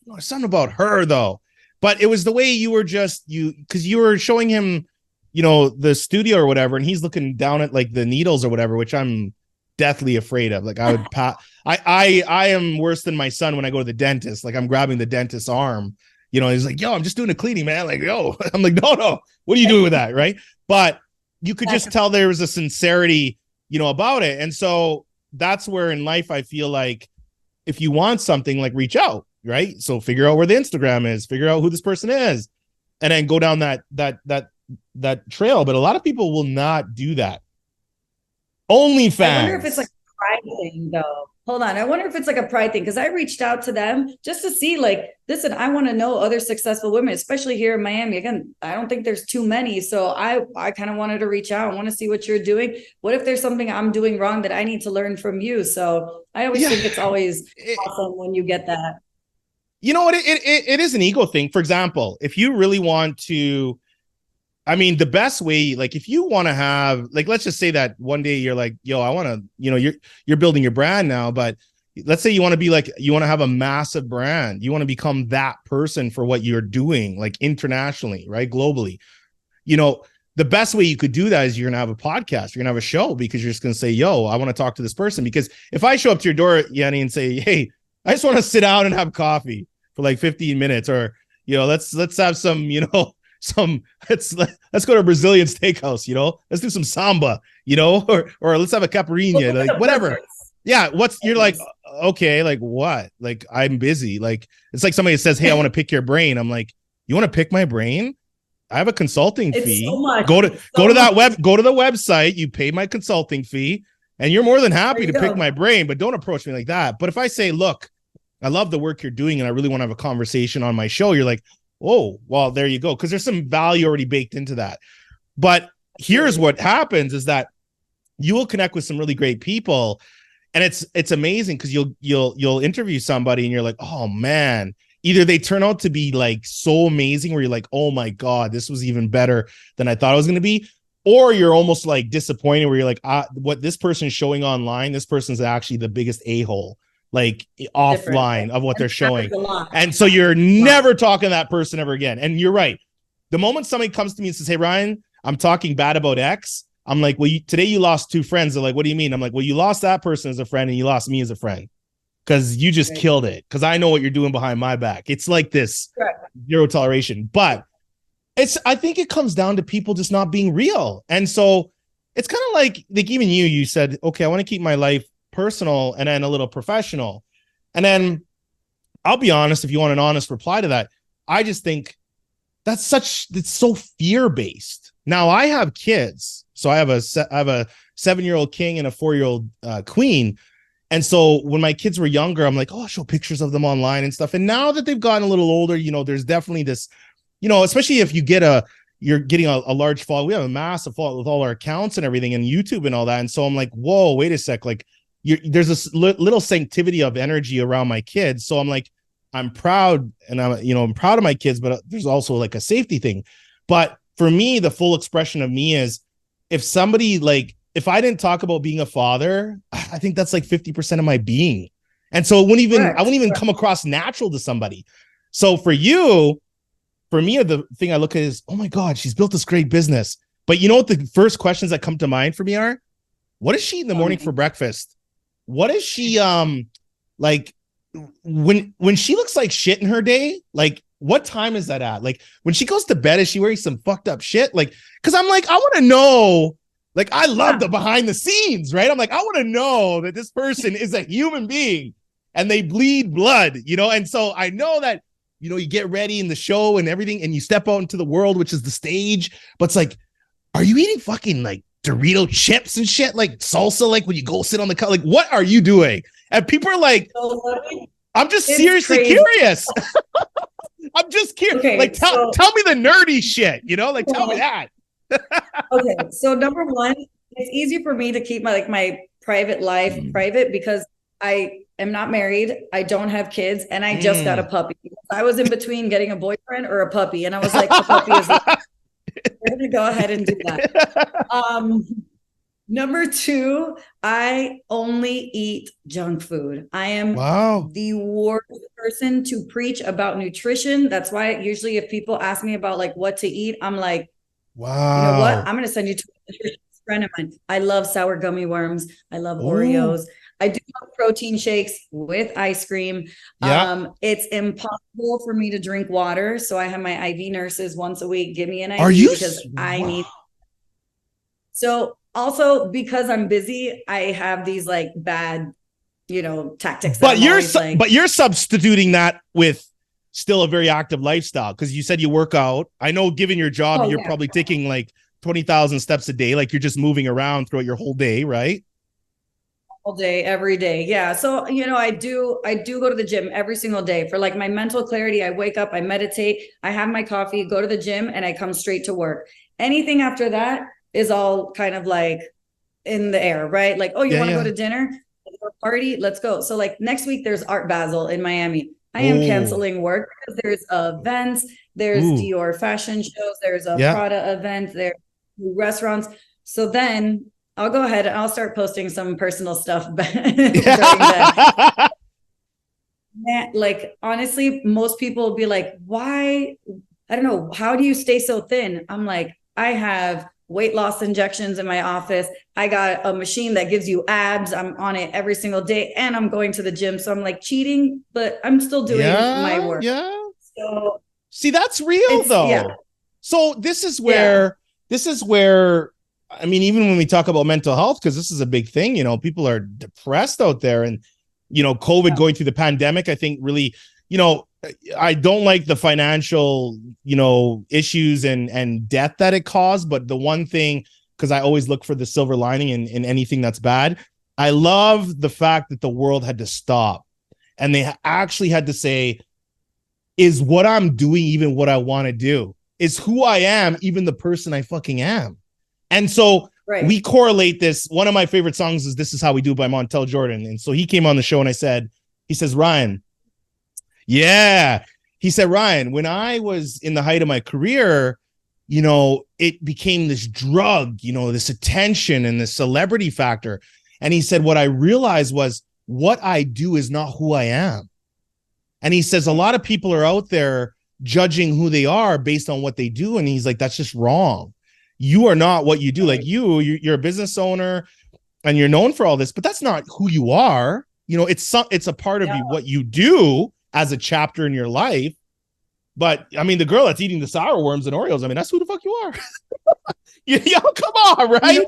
A: there's something about her though. But it was the way you were because you were showing him, you know, the studio or whatever, and he's looking down at like the needles or whatever, which I'm deathly afraid of. Like, I would I am worse than my son when I go to the dentist. Like, I'm grabbing the dentist's arm, you know, he's like, yo, I'm just doing a cleaning, man. Like, yo, I'm like, no, what are you doing with that? Right. But you could just tell there was a sincerity, you know, about it. And so that's where in life, I feel like if you want something, like, reach out, right? So figure out where the Instagram is, figure out who this person is, and then go down that trail. But a lot of people will not do that. OnlyFans.
B: I wonder if it's like a pride thing, though. Hold on. I wonder if it's like a pride thing, because I reached out to them just to see, like, listen, I want to know other successful women, especially here in Miami. Again, I don't think there's too many. So I kind of wanted to reach out. I want to see what you're doing. What if there's something I'm doing wrong that I need to learn from you? So I always think it's always awesome when you get that.
A: You know what? It is an ego thing. For example, if you really want to, I mean, the best way, like, if you want to have, like, let's just say that one day you're like, yo, I want to, you know, you're building your brand now, but let's say you want to be like, you want to have a massive brand. You want to become that person for what you're doing, like, internationally, right? Globally. You know, the best way you could do that is you're going to have a podcast. You're going to have a show, because you're just going to say, yo, I want to talk to this person. Because if I show up to your door, Iani, and say, hey, I just want to sit down and have coffee for like 15 minutes, or, you know, let's have some, you know, let's go to a Brazilian steakhouse, you know, let's do some samba, you know, or let's have a caipirinha, like, whatever. Yeah. You're like, okay, like, what? Like, I'm busy. Like, it's like somebody says, hey, I want to pick your brain. I'm like, you want to pick my brain? I have a consulting fee. So go to the website, you pay my consulting fee, and you're more than happy to pick my brain, but don't approach me like that. But if I say, look, I love the work you're doing and I really want to have a conversation on my show, you're like, oh, well, there you go. Because there's some value already baked into that. But here's what happens is that you will connect with some really great people. And it's amazing, because you'll interview somebody and you're like, oh man, either they turn out to be like so amazing where you're like, oh my God, this was even better than I thought it was going to be. Or you're almost like disappointed where you're like, what this person's showing online, this person's actually the biggest a-hole, like, offline of what they're showing. And so you're never talking to that person ever again. And you're right. The moment somebody comes to me and says, hey, Ryan, I'm talking bad about X, I'm like, well, today you lost 2 friends. They're like, what do you mean? I'm like, well, you lost that person as a friend and you lost me as a friend, because you just killed it. Because I know what you're doing behind my back. It's like this zero toleration. But I think it comes down to people just not being real. And so it's kind of like even you said, okay, I want to keep my life personal and then a little professional. And then I'll be honest, if you want an honest reply to that, I just think it's so fear-based. Now I have kids. So I have a 7-year-old king and a 4-year-old queen. And so when my kids were younger, I'm like, oh, I'll show pictures of them online and stuff. And now that they've gotten a little older, you know, there's definitely this, you know, especially if you're getting a large follow. We have a massive follow with all our accounts and everything and YouTube and all that. And so I'm like, whoa, wait a sec. Like, there's this little sanctity of energy around my kids. So I'm like, I'm proud, and I'm proud of my kids, but there's also like a safety thing. But for me, the full expression of me is, if somebody, like, if I didn't talk about being a father, I think that's like 50% of my being. And so it wouldn't even, I
B: Correct.
A: wouldn't even come across natural to somebody. So for you, for me, the thing I look at is, oh my God, she's built this great business. But you know what the first questions that come to mind for me are? What does she eat in the morning for breakfast? What is she like when she looks like shit in her day? Like, what time is that at? Like, when she goes to bed, is she wearing some fucked up shit? Like, because I'm like, I want to know. Like, I love the behind the scenes, right? I'm like, I want to know that this person is a human being and they bleed blood, you know? And so I know that, you know, you get ready in the show and everything and you step out into the world, which is the stage. But it's like, are you eating fucking like Dorito chips and shit? Like salsa, like when you go sit on the couch? Like, what are you doing? And people are like, I'm just seriously curious. I'm just curious. Okay, like, tell me the nerdy shit, you know? Like, tell me that.
B: Okay, so number one, it's easy for me to keep my private life private because I am not married, I don't have kids, and I just got a puppy. I was in between getting a boyfriend or a puppy, and I was like, a puppy is we're gonna go ahead and do that. Number two, I only eat junk food. I am the worst person to preach about nutrition. That's why usually if people ask me about like what to eat, I'm like, wow, you know what? I'm going to send you to a friend of mine. I love sour gummy worms. I love Oreos. I do have protein shakes with ice cream. Yeah. It's impossible for me to drink water. So I have my IV nurses once a week. Give me an IV because I need. So also because I'm busy, I have these like bad, you know, tactics.
A: But you're substituting that with still a very active lifestyle because you said you work out. I know given your job, you're probably taking like 20,000 steps a day. Like you're just moving around throughout your whole day, right?
B: All day, every day. Yeah. So, you know, I do go to the gym every single day for like my mental clarity. I wake up, I meditate, I have my coffee, go to the gym, and I come straight to work. Anything after that is all kind of like in the air, right? Like, oh, you want to go to dinner? Party? Let's go. So like next week, there's Art Basel in Miami. I am canceling work because there's events, there's Dior fashion shows, there's a Prada event, there's restaurants. So then I'll go ahead and I'll start posting some personal stuff during that. Like, honestly, most people will be like, why? I don't know. How do you stay so thin? I'm like, I have weight loss injections in my office. I got a machine that gives you abs. I'm on it every single day and I'm going to the gym. So I'm like cheating, but I'm still doing my work. Yeah. So
A: see, that's real though. Yeah. So this is where, I mean, even when we talk about mental health, because this is a big thing, you know, people are depressed out there and, you know, COVID going through the pandemic, I think really, you know, I don't like the financial, you know, issues and debt that it caused. But the one thing, because I always look for the silver lining in anything that's bad, I love the fact that the world had to stop and they actually had to say, is what I'm doing even what I want to do? Is who I am even the person I fucking am? And so we correlate this. One of my favorite songs is This Is How We Do by Montel Jordan. And so he came on the show and he says, Ryan, he said, Ryan, when I was in the height of my career, you know, it became this drug, you know, this attention and this celebrity factor. And he said, what I realized was what I do is not who I am. And he says, a lot of people are out there judging who they are based on what they do. And he's like, that's just wrong. You are not what you do. Like you're a business owner and you're known for all this, but that's not who you are. You know, it's a part of you, what you do as a chapter in your life. But I mean, the girl that's eating the sour worms and Oreos, I mean, that's who the fuck you are. Yo, come on, right?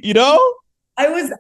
A: You know,
B: I was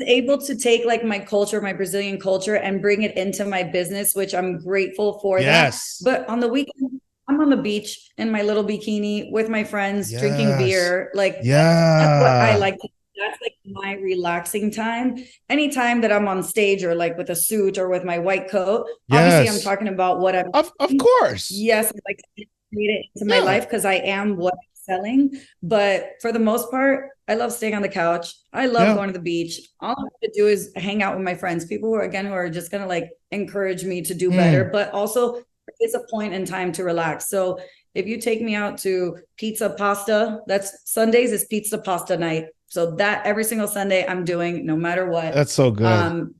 B: able to take like my culture, my Brazilian culture, and bring it into my business, which I'm grateful for. Yes. That. But on the weekend, I'm on the beach in my little bikini with my friends, drinking beer. Like, that's what I like to do. That's like my relaxing time. Anytime that I'm on stage or like with a suit or with my white coat, obviously I'm talking about what I'm
A: of course.
B: Yes, I like to create it into my life because I am what I'm selling. But for the most part, I love staying on the couch. I love going to the beach. All I have to do is hang out with my friends, people who are just gonna like encourage me to do better, but also it's a point in time to relax. So if you take me out to pizza, pasta, that's Sundays is pizza pasta night. So that every single Sunday I'm doing no matter what.
A: That's so good.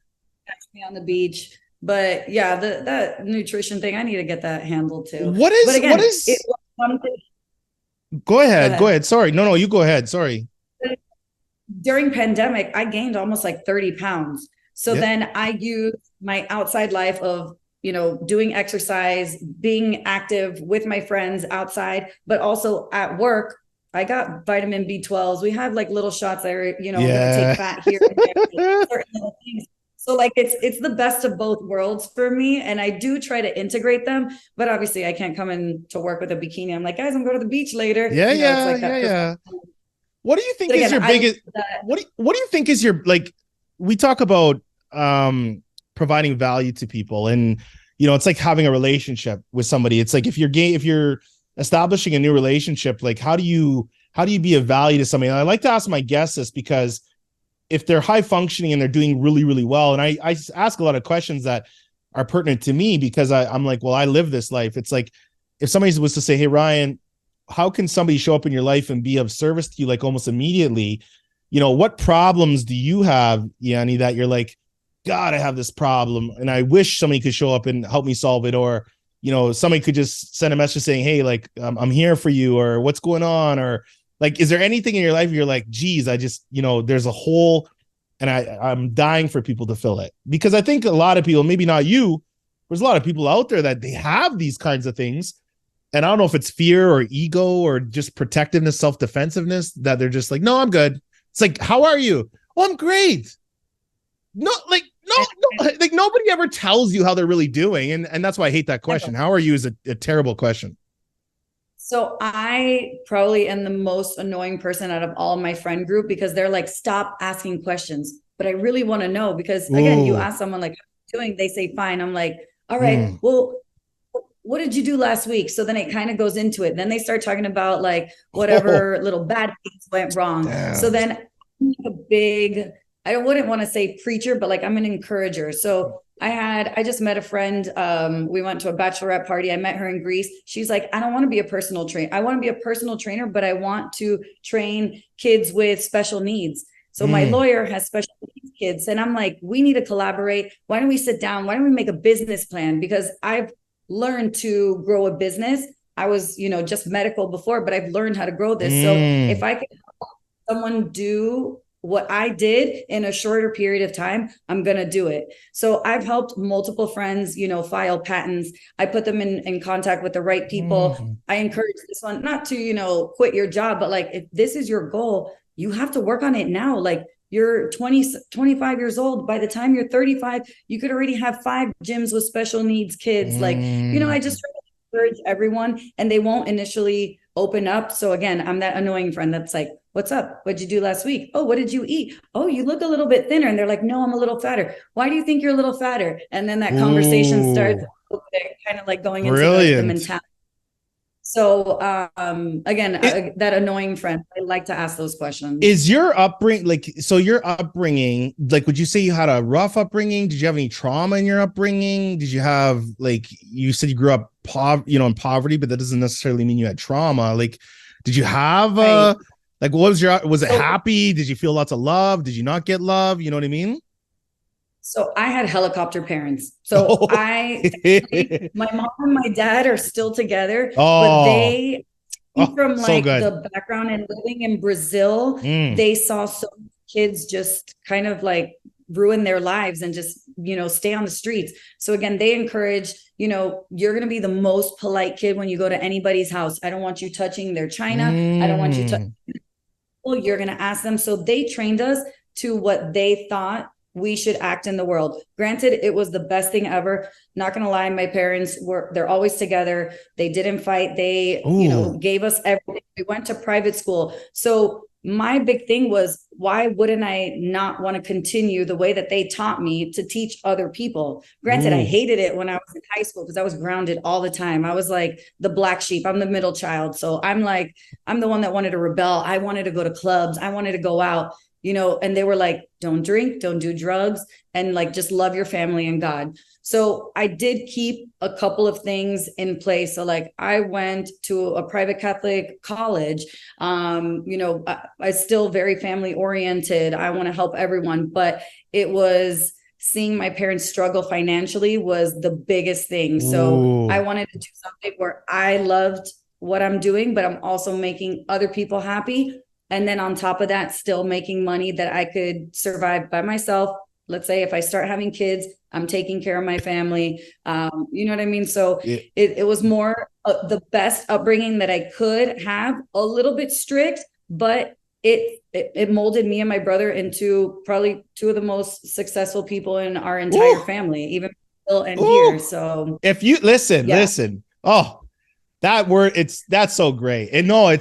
B: me on the beach. But yeah, that nutrition thing, I need to get that handled too.
A: What
B: But
A: is
B: again,
A: what is
B: it was one thing.
A: Go
B: Go
A: ahead. Go
B: ahead.
A: ahead. Sorry. No, you go ahead. Sorry.
B: During pandemic, I gained almost like 30 pounds. So
A: Yeah.
B: then I used my outside life of, doing exercise, being active with my friends outside, but also at work. I got vitamin B12s. We have like little shots that are, I'm going to take
A: Yeah.
B: fat here and there, like certain little things. So like it's the best of both worlds for me. And I do try to integrate them, but obviously I can't come in to work with a bikini. I'm like, guys, I'm going to the beach later.
A: Yeah,
B: It's
A: yeah,
B: like
A: yeah,
B: that.
A: yeah. What do you think
B: But
A: is
B: again,
A: your
B: I love
A: biggest
B: that.
A: what do you think is your like we talk about providing value to people, and it's like having a relationship with somebody. It's like if you're establishing a new relationship, like how do you be of value to somebody? And I like to ask my guests this because if they're high functioning and they're doing really, really well, and I ask a lot of questions that are pertinent to me because I'm like, well, I live this life. It's like if somebody was to say, hey, Ryan, how can somebody show up in your life and be of service to you like almost immediately? What problems do you have, Iani, that you're like, God, I have this problem and I wish somebody could show up and help me solve it? Or, somebody could just send a message saying, hey, like, I'm here for you, or what's going on? Or like, is there anything in your life you're like, geez, I just, there's a hole and I'm dying for people to fill it? Because I think a lot of people, maybe not you, there's a lot of people out there that they have these kinds of things. And I don't know if it's fear or ego or just protectiveness, self-defensiveness, that they're just like, no, I'm good. It's like, how are you? Oh, I'm great. No, like, no, like nobody ever tells you how they're really doing. And that's why I hate that question. How are you is a terrible question.
B: So I probably am the most annoying person out of all my friend group because they're like, stop asking questions. But I really want to know because again, you
A: Ooh.
B: ask someone like, how are you doing? They say, fine. I'm like, all right,
A: Mm.
B: well, what did you do last week? So then it kind of goes into it. Then they start talking about like
A: Oh,
B: whatever little bad things went wrong. So
A: damn.
B: then I'm like a big, I wouldn't want to say preacher, but like I'm an encourager. So I just met a friend. We went to a bachelorette party. I met her in Greece. She's like, I don't want to be a personal trainer. I want to be a personal trainer, but I want to train kids with special needs. So my
A: Mm.
B: lawyer has special needs kids. And I'm like, we need to collaborate. Why don't we sit down? Why don't we make a business plan? Because I've learned to grow a business. I was, just medical before, but I've learned how to grow this. So if
A: Mm.
B: I can help someone do what I did in a shorter period of time, I'm going to do it. So I've helped multiple friends, file patents. I put them in contact with the right people.
A: Mm.
B: I encourage this one not to, quit your job, but like, if this is your goal, you have to work on it now. Like you're 20, 25 years old. By the time you're 35, you could already have 5 gyms with special needs kids. Like, I
A: Mm.
B: just try to encourage everyone and they won't initially open up. So again, I'm that annoying friend that's like, what's up? What'd you do last week? Oh, what did you eat? Oh, you look a little bit thinner. And they're like, no, I'm a little fatter. Why do you think you're a little fatter? And then that conversation starts
A: Ooh.
B: kind of like going into the
A: Brilliant.
B: mentality. So again,
A: It,
B: that annoying friend, I like to ask those questions.
A: is your upbringing like, would you say you had a rough upbringing? Did you have any trauma in your upbringing? Did you have, like, you said you grew up in poverty, but that doesn't necessarily mean you had trauma. Like, did you have
B: Right.
A: like, was it
B: So
A: happy? Did you feel lots of love? Did you not get love? You know what I mean?
B: So I had helicopter parents. So
A: Oh.
B: my mom and my dad are still together, but
A: Oh,
B: they
A: oh,
B: from
A: so
B: like
A: good.
B: the background and living in Brazil,
A: Mm.
B: they saw so many kids just kind of like ruin their lives and just, stay on the streets. So again, they encourage, you're going to be the most polite kid when you go to anybody's house. I don't want you touching their china. I don't want you to,
A: Mm.
B: you're going to ask them. So they trained us to what they thought we should act in the world. Granted, it was the best thing ever. Not gonna lie, my parents they're always together. They didn't fight. They,
A: Ooh.
B: gave us everything. We went to private school. So my big thing was, why wouldn't I not want to continue the way that they taught me to teach other people? Granted, I
A: Ooh.
B: hated it when I was in high school because I was grounded all the time. I was like the black sheep. I'm the middle child. So I'm the one that wanted to rebel. I wanted to go to clubs. I wanted to go out. And they were like, don't drink, don't do drugs, and like, just love your family and God. So I did keep a couple of things in place. So like I went to a private Catholic college. I still very family oriented. I want to help everyone, but it was seeing my parents struggle financially was the biggest thing. So
A: Ooh.
B: I wanted to do something where I loved what I'm doing, but I'm also making other people happy. And then on top of that, still making money that I could survive by myself. Let's say if I start having kids, I'm taking care of my family. You know what I mean? So it was more the best upbringing that I could have, a little bit strict, but it molded me and my brother into probably two of the most successful people in our entire family, even still and here. So
A: if you listen, oh, that word, that's so great. And no,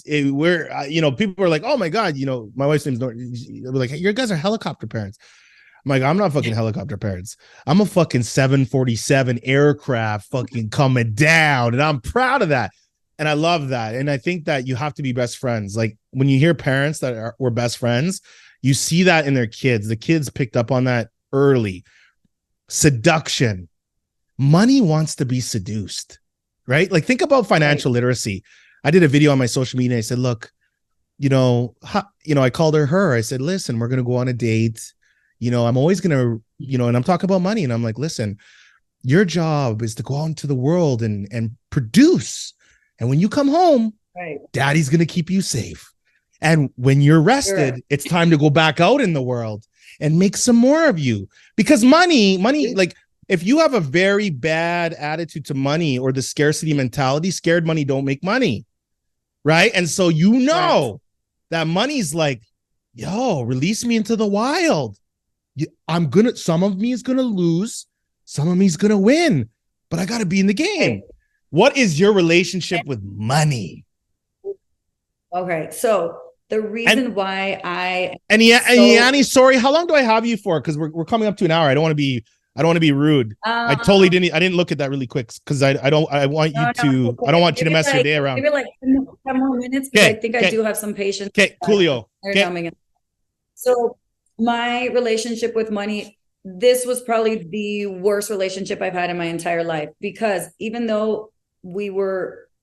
A: we're you know, people are like, oh my God, you know, my wife's name's Norton. We're like, hey, your guys are helicopter parents. I'm like, I'm not fucking helicopter parents. I'm a fucking 747 aircraft fucking coming down, and I'm proud of that. And I love that. And I think that you have to be best friends. Like when you hear parents that were best friends, you see that in their kids. The kids picked up on that early. Seduction. Money wants to be seduced, right? Like think about financial literacy. I did a video on my social media. I said, look, I called her. I said, listen, we're going to go on a date. You know, I'm always going to, and I'm talking about money. And I'm like, listen, your job is to go out into the world and produce. And when you come home, daddy's going to keep you safe. And when you're rested, it's time to go back out in the world and make some more of you. Because money, like if you have a very bad attitude to money or the scarcity mentality, scared money don't make money. Right. And so, that money's like, yo, release me into the wild. Some of me is going to lose. Some of me is going to win, but I got to be in the game. What is your relationship with money? Okay.
B: So the reason why
A: Iani, sorry, how long do I have you for? Because we're coming up to an hour. I don't want to be rude. I didn't look at that really quick because I don't want you to mess your day around.
B: Maybe like 10 more minutes because I think I do have some patience.
A: Okay, coolio.
B: So my relationship with money, this was probably the worst relationship I've had in my entire life, because even though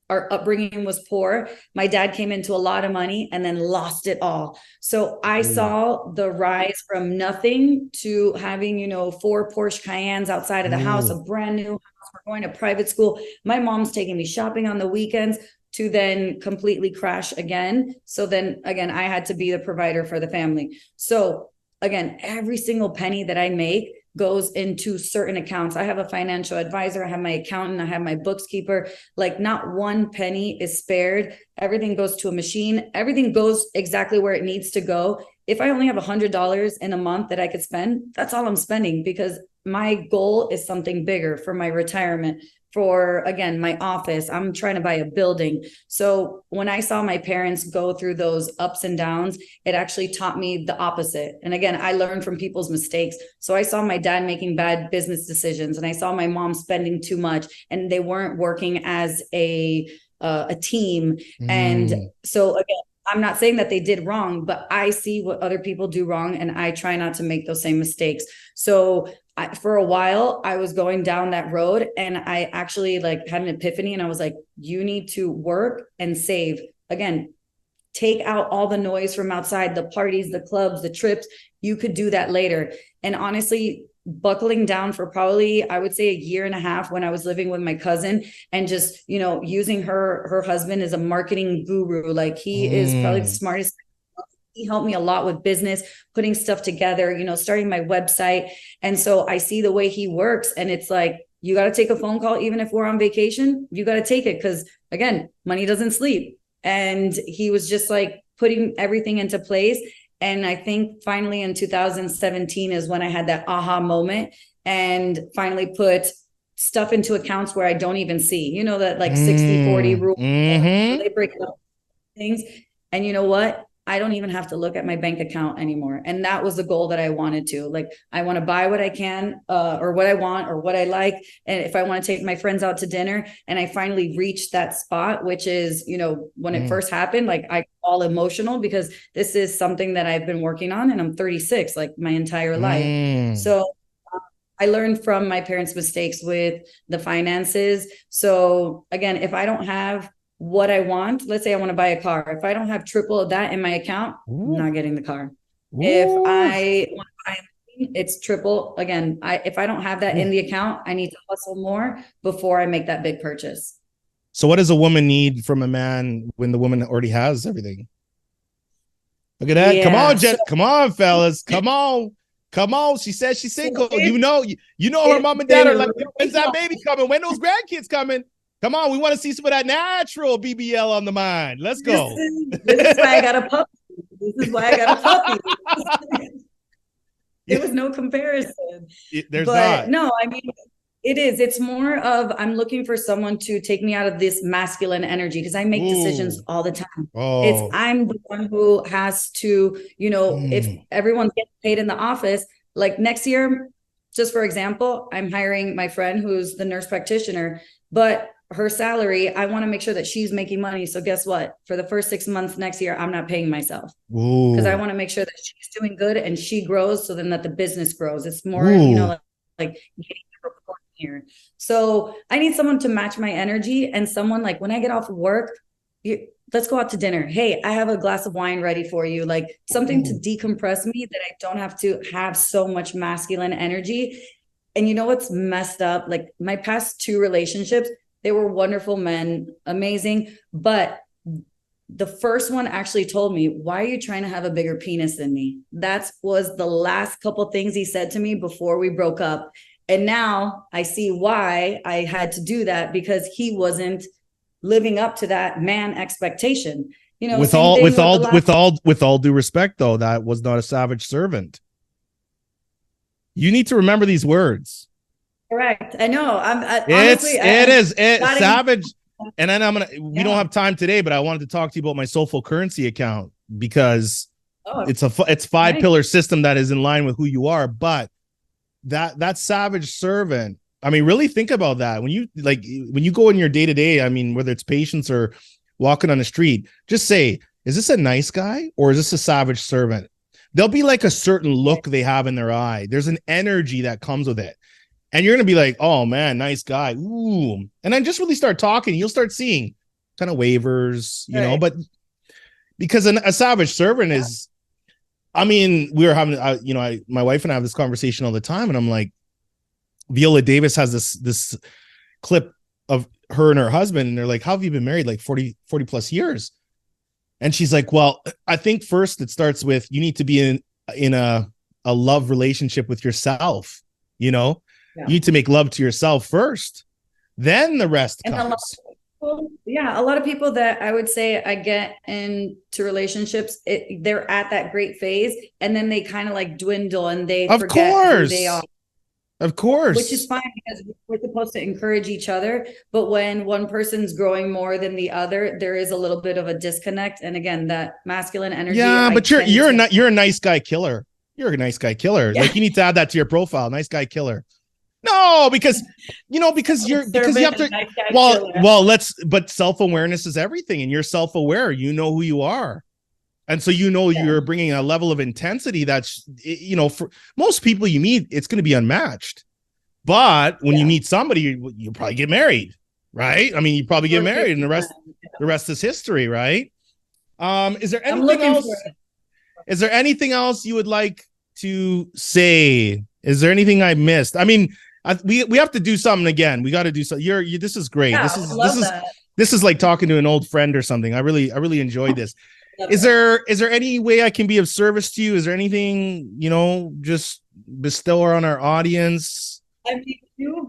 B: our upbringing was poor, my dad came into a lot of money and then lost it all. So I saw the rise from nothing to having, 4 Porsche Cayennes outside of the house, a brand new house. We're going to private school. My mom's taking me shopping on the weekends, to then completely crash again. So then again, I had to be the provider for the family. So again, every single penny that I make goes into certain accounts. I have a financial advisor, I have my accountant, I have my bookkeeper. Like not one penny is spared. Everything goes to a machine. Everything goes exactly where it needs to go. If I only have $100 in a month that I could spend, that's all I'm spending, because my goal is something bigger for my retirement, for, again, my office. I'm trying to buy a building. So when I saw my parents go through those ups and downs, it actually taught me the opposite. And again, I learned from people's mistakes. So I saw my dad making bad business decisions, and I saw my mom spending too much, and they weren't working as a team. And so again, I'm not saying that they did wrong, but I see what other people do wrong, and I try not to make those same mistakes. So for a while, I was going down that road, and I actually had an epiphany, and I was like, you need to work and save. Again, take out all the noise from outside, the parties, the clubs, the trips. You could do that later. And honestly, buckling down for probably, I would say, a year and a half when I was living with my cousin, and just, using her husband as a marketing guru. Like he is probably the smartest. He helped me a lot with business, putting stuff together, starting my website. And so I see the way he works, and it's like, you got to take a phone call. Even if we're on vacation, you got to take it. Cause again, money doesn't sleep. And he was just like putting everything into place. And I think finally in 2017 is when I had that aha moment, and finally put stuff into accounts where I don't even see, that 60-40 rule. They break up things. And you know what? I don't even have to look at my bank account anymore. And that was the goal that I wanted to. I want to buy what I can, or what I want, or what I like. And if I want to take my friends out to dinner, and I finally reached that spot, which is, when it first happened, I all emotional, because this is something that I've been working on, and I'm 36, my entire life. So I learned from my parents' mistakes with the finances. So again, if I don't have what I want, let's say I want to buy a car. If I don't have triple of that in my account, I'm not getting the car. If I want to buy a it's triple. Again, if I don't have that in the account, I need to hustle more before I make that big purchase.
A: So what does a woman need from a man when the woman already has everything? Look at that. Come on, Jet. Come on, fellas. Come on. Come on. She says she's single. You know her mom and dad are like, when's that baby coming? When those grandkids coming? Come on. We want to see some of that natural BBL on the mind. Let's go.
B: This is why I got a puppy. This is why I got a puppy. There was no comparison.
A: There's not.
B: No, I mean, it is. It's more of I'm looking for someone to take me out of this masculine energy because I make decisions all the time. I'm the one who has to, if everyone gets paid in the office, like next year, just for example, I'm hiring my friend who's the nurse practitioner, but her salary, I want to make sure that she's making money. So guess what? For the first 6 months next year, I'm not paying myself because I want to make sure that she's doing good and she grows so then that the business grows. It's more, like getting the report here. So I need someone to match my energy and someone like when I get off of work, let's go out to dinner. Hey, I have a glass of wine ready for you. Like something to decompress me that I don't have to have so much masculine energy. And you know what's messed up? Like my past 2 relationships, they were wonderful men, amazing. But the first one actually told me, why are you trying to have a bigger penis than me? That was the last couple things he said to me before we broke up. And now I see why I had to do that because he wasn't living up to that man expectation. With all due respect, though, that was not a savage servant. You need to remember these words. Correct. I know.
A: It is savage. And then we don't have time today, but I wanted to talk to you about my Soulful Currency account because it's 5 pillar system that is in line with who you are. But that savage servant, I mean, really think about that. When you go in your day to day, I mean, whether it's patients or walking on the street, just say, is this a nice guy or is this a savage servant? There'll be like a certain look they have in their eye. There's an energy that comes with it. And you're going to be like, oh, man, nice guy. Ooh. And then just really start talking. You'll start seeing kind of waivers, but because a savage servant is, I mean, we were having, my wife and I have this conversation all the time. And I'm like, Viola Davis has this clip of her and her husband. And they're like, how have you been married? Like 40 plus years. And she's like, well, I think first it starts with you need to be in a love relationship with yourself, You need to make love to yourself first, then the rest comes.
B: A lot of people that I would say I get into relationships, they're at that great phase, and then they kind of like dwindle and they forget who they are.
A: Of course.
B: Which is fine because we're supposed to encourage each other. But when one person's growing more than the other, there is a little bit of a disconnect. And again, that masculine energy.
A: Yeah, but you're a nice guy killer. You're a nice guy killer. Yeah. Like you need to add that to your profile. Nice guy killer. No, because you have to, but self-awareness is everything. And you're self-aware, you know who you are. And so, you're bringing a level of intensity that's, for most people you meet, it's going to be unmatched. But when you meet somebody, you probably get married, right? I mean, you probably get married and the rest is history, right? Is there anything else? Is there anything else you would like to say? Is there anything I missed? I mean, we have to do something again. We got to do something. This is great. Yeah, this is like talking to an old friend or something. I really enjoyed this. Is there any way I can be of service to you? Is there anything, just bestow on our audience?
B: I mean,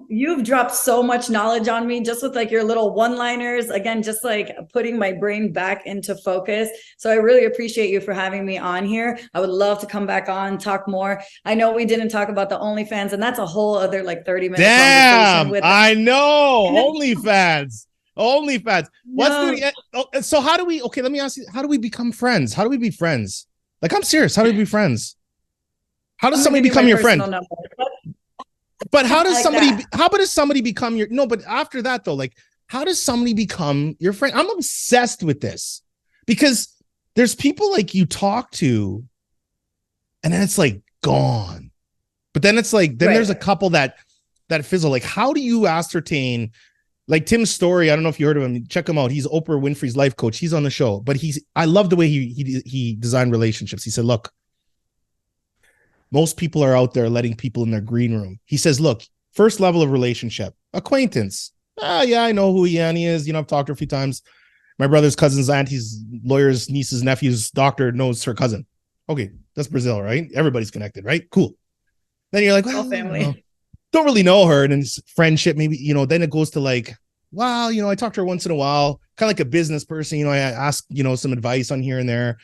B: you've dropped so much knowledge on me just with like your little one-liners, again, just like putting my brain back into focus. So I really appreciate you for having me on here. I would love to come back on, talk more. I know we didn't talk about the OnlyFans, and that's a whole other like 30-minute conversation with
A: I know. OnlyFans. So how do we, let me ask you, how do we become friends? How do we be friends? Like, I'm serious. How do we be friends? How does somebody become your friend? But how does somebody become your, no, but after that though, like, how does somebody become your friend? I'm obsessed with this because there's people like you talk to and then it's like gone, but then it's like, there's a couple that fizzle. Like, how do you ascertain, like Tim's story? I don't know if you heard of him. Check him out. He's Oprah Winfrey's life coach. He's on the show, but I love the way he designed relationships. He said, look, most people are out there letting people in their green room. He says, look, first level of relationship, acquaintance. Yeah, I know who Iani is. I've talked to her a few times. My brother's cousin's auntie's lawyer's niece's nephew's doctor knows her cousin. Okay, that's Brazil, right? Everybody's connected, right? Cool. Then you're like, well, family. Don't really know her. And then it's friendship, maybe, then it goes to like, wow, I talk to her once in a while, kind of like a business person. I ask, some advice on here and there.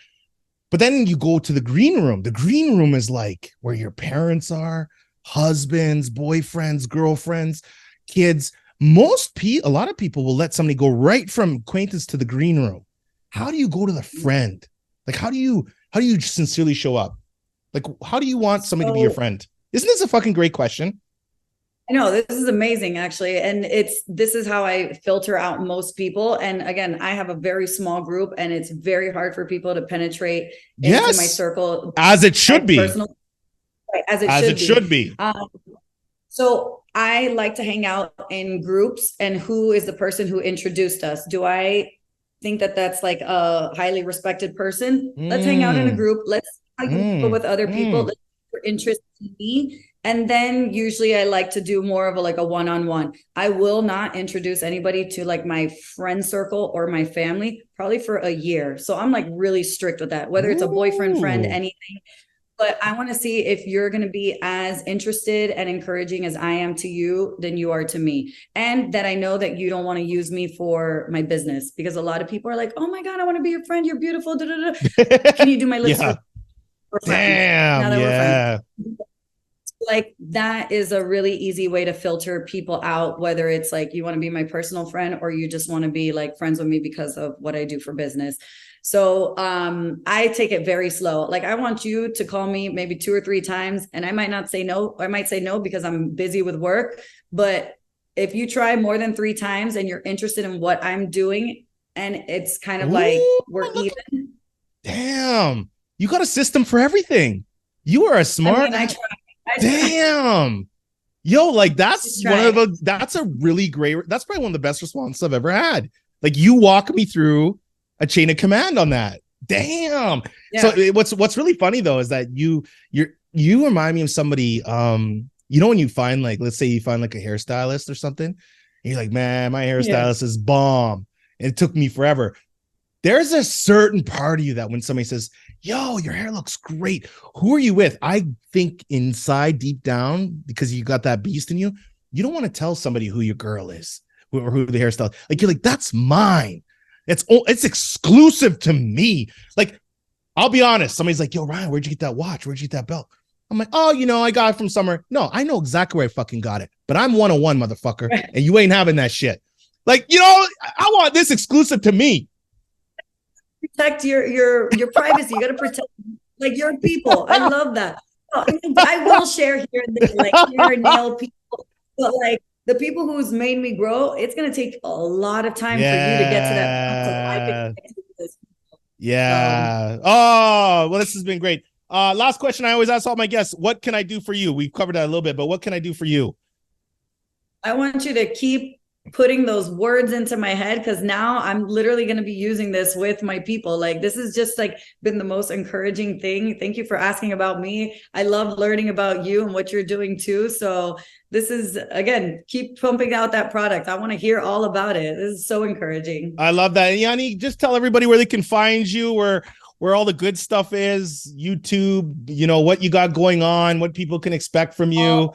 A: But then you go to the green room. The green room is like where your parents are, husbands, boyfriends, girlfriends, kids. A lot of people will let somebody go right from acquaintance to the green room. How do you go to the friend? Like, how do you sincerely show up? Like, how do you want somebody to be your friend? Isn't this a fucking great question?
B: I know, this is amazing, actually. And this is how I filter out most people. And again, I have a very small group, and it's very hard for people to penetrate into my circle.
A: As it should be.
B: As it should be. So I like to hang out in groups, and who is the person who introduced us? Do I think that that's like a highly respected person? Let's hang out in a group. Let's go with other people. Let's for interest in me. And then usually I like to do more of a one-on-one. I will not introduce anybody to like my friend circle or my family probably for a year. So I'm like really strict with that, whether it's a boyfriend, friend, anything. But I want to see if you're going to be as interested and encouraging as I am to you than you are to me. And that I know that you don't want to use me for my business, because a lot of people are like, oh my God, I want to be your friend. You're beautiful. Da, da, da. Can you do my list?
A: Damn. Yeah.
B: Like that is a really easy way to filter people out, whether it's like you want to be my personal friend or you just want to be like friends with me because of what I do for business. So I take it very slow. Like I want you to call me maybe 2 or 3 times, and I might not say no. I might say no because I'm busy with work. But if you try more than 3 times and you're interested in what I'm doing, and it's kind of like we're even.
A: Damn, you got a system for everything. You are a smart.
B: I try.
A: Damn. Yo, like that's that's a really great, that's probably one of the best responses I've ever had. Like you walk me through a chain of command on that. Damn. Yeah. So what's really funny though is that you remind me of somebody, when you find like, let's say you find like a hairstylist or something, and you're like, man, my hairstylist is bomb. And it took me forever. There's a certain part of you that when somebody says, yo, your hair looks great, who are you with? I think inside, deep down, because you got that beast in you, you don't want to tell somebody who your girl is or who the hairstyle. Like you're like, that's mine. It's exclusive to me. Like, I'll be honest. Somebody's like, yo, Ryan, where'd you get that watch? Where'd you get that belt? I'm like, oh, I got it from somewhere. No, I know exactly where I fucking got it, but I'm 101, motherfucker. And you ain't having that shit. Like, I want this exclusive to me.
B: Protect your privacy. You got to protect like your people. I love that. I will share here and there, like hair and nail people, but like the people who's made me grow, it's gonna take a lot of time for you to get to that point so I can get to this.
A: Yeah. Oh, well, this has been great. Last question I always ask all my guests: what can I do for you? We've covered that a little bit, but what can I do for you?
B: I want you to keep putting those words into my head, because now I'm literally going to be using this with my people. Like this has just like been the most encouraging thing. Thank you for asking about me. I love learning about you and what you're doing too. So this is, again, keep pumping out that product. I want to hear all about it. This is so encouraging.
A: I love that. Iani, just tell everybody where they can find you, where all the good stuff is, YouTube, what you got going on, what people can expect from you.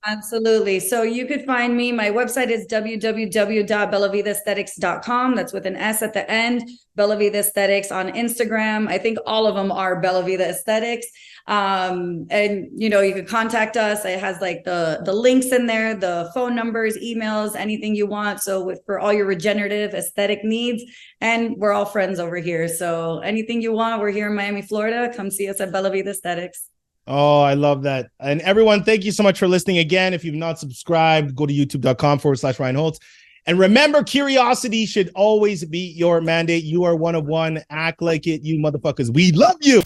B: Absolutely. So you could find me. My website is www.bellavidaesthetics.com. That's with an S at the end. Bella Vida Aesthetics on Instagram. I think all of them are Bella Vida Aesthetics. And you can contact us. It has like the links in there, the phone numbers, emails, anything you want. So for all your regenerative aesthetic needs, and we're all friends over here. So anything you want, we're here in Miami, Florida. Come see us at Bella Vida Aesthetics.
A: Oh, I love that. And everyone, thank you so much for listening. Again, if you've not subscribed, go to youtube.com/Ryan Holtz. And remember, curiosity should always be your mandate. You are one of one. Act like it, you motherfuckers. We love you.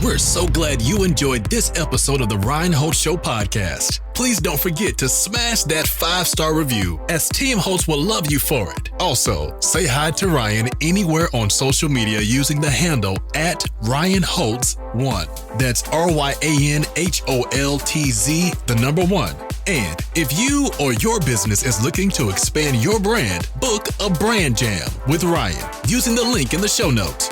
C: We're so glad you enjoyed this episode of the Ryan Holtz Show podcast. Please don't forget to smash that 5-star review, as Team Holtz will love you for it. Also, say hi to Ryan anywhere on social media using the handle at RyanHoltz1. That's RyanHoltz, 1. And if you or your business is looking to expand your brand, book a brand jam with Ryan using the link in the show notes.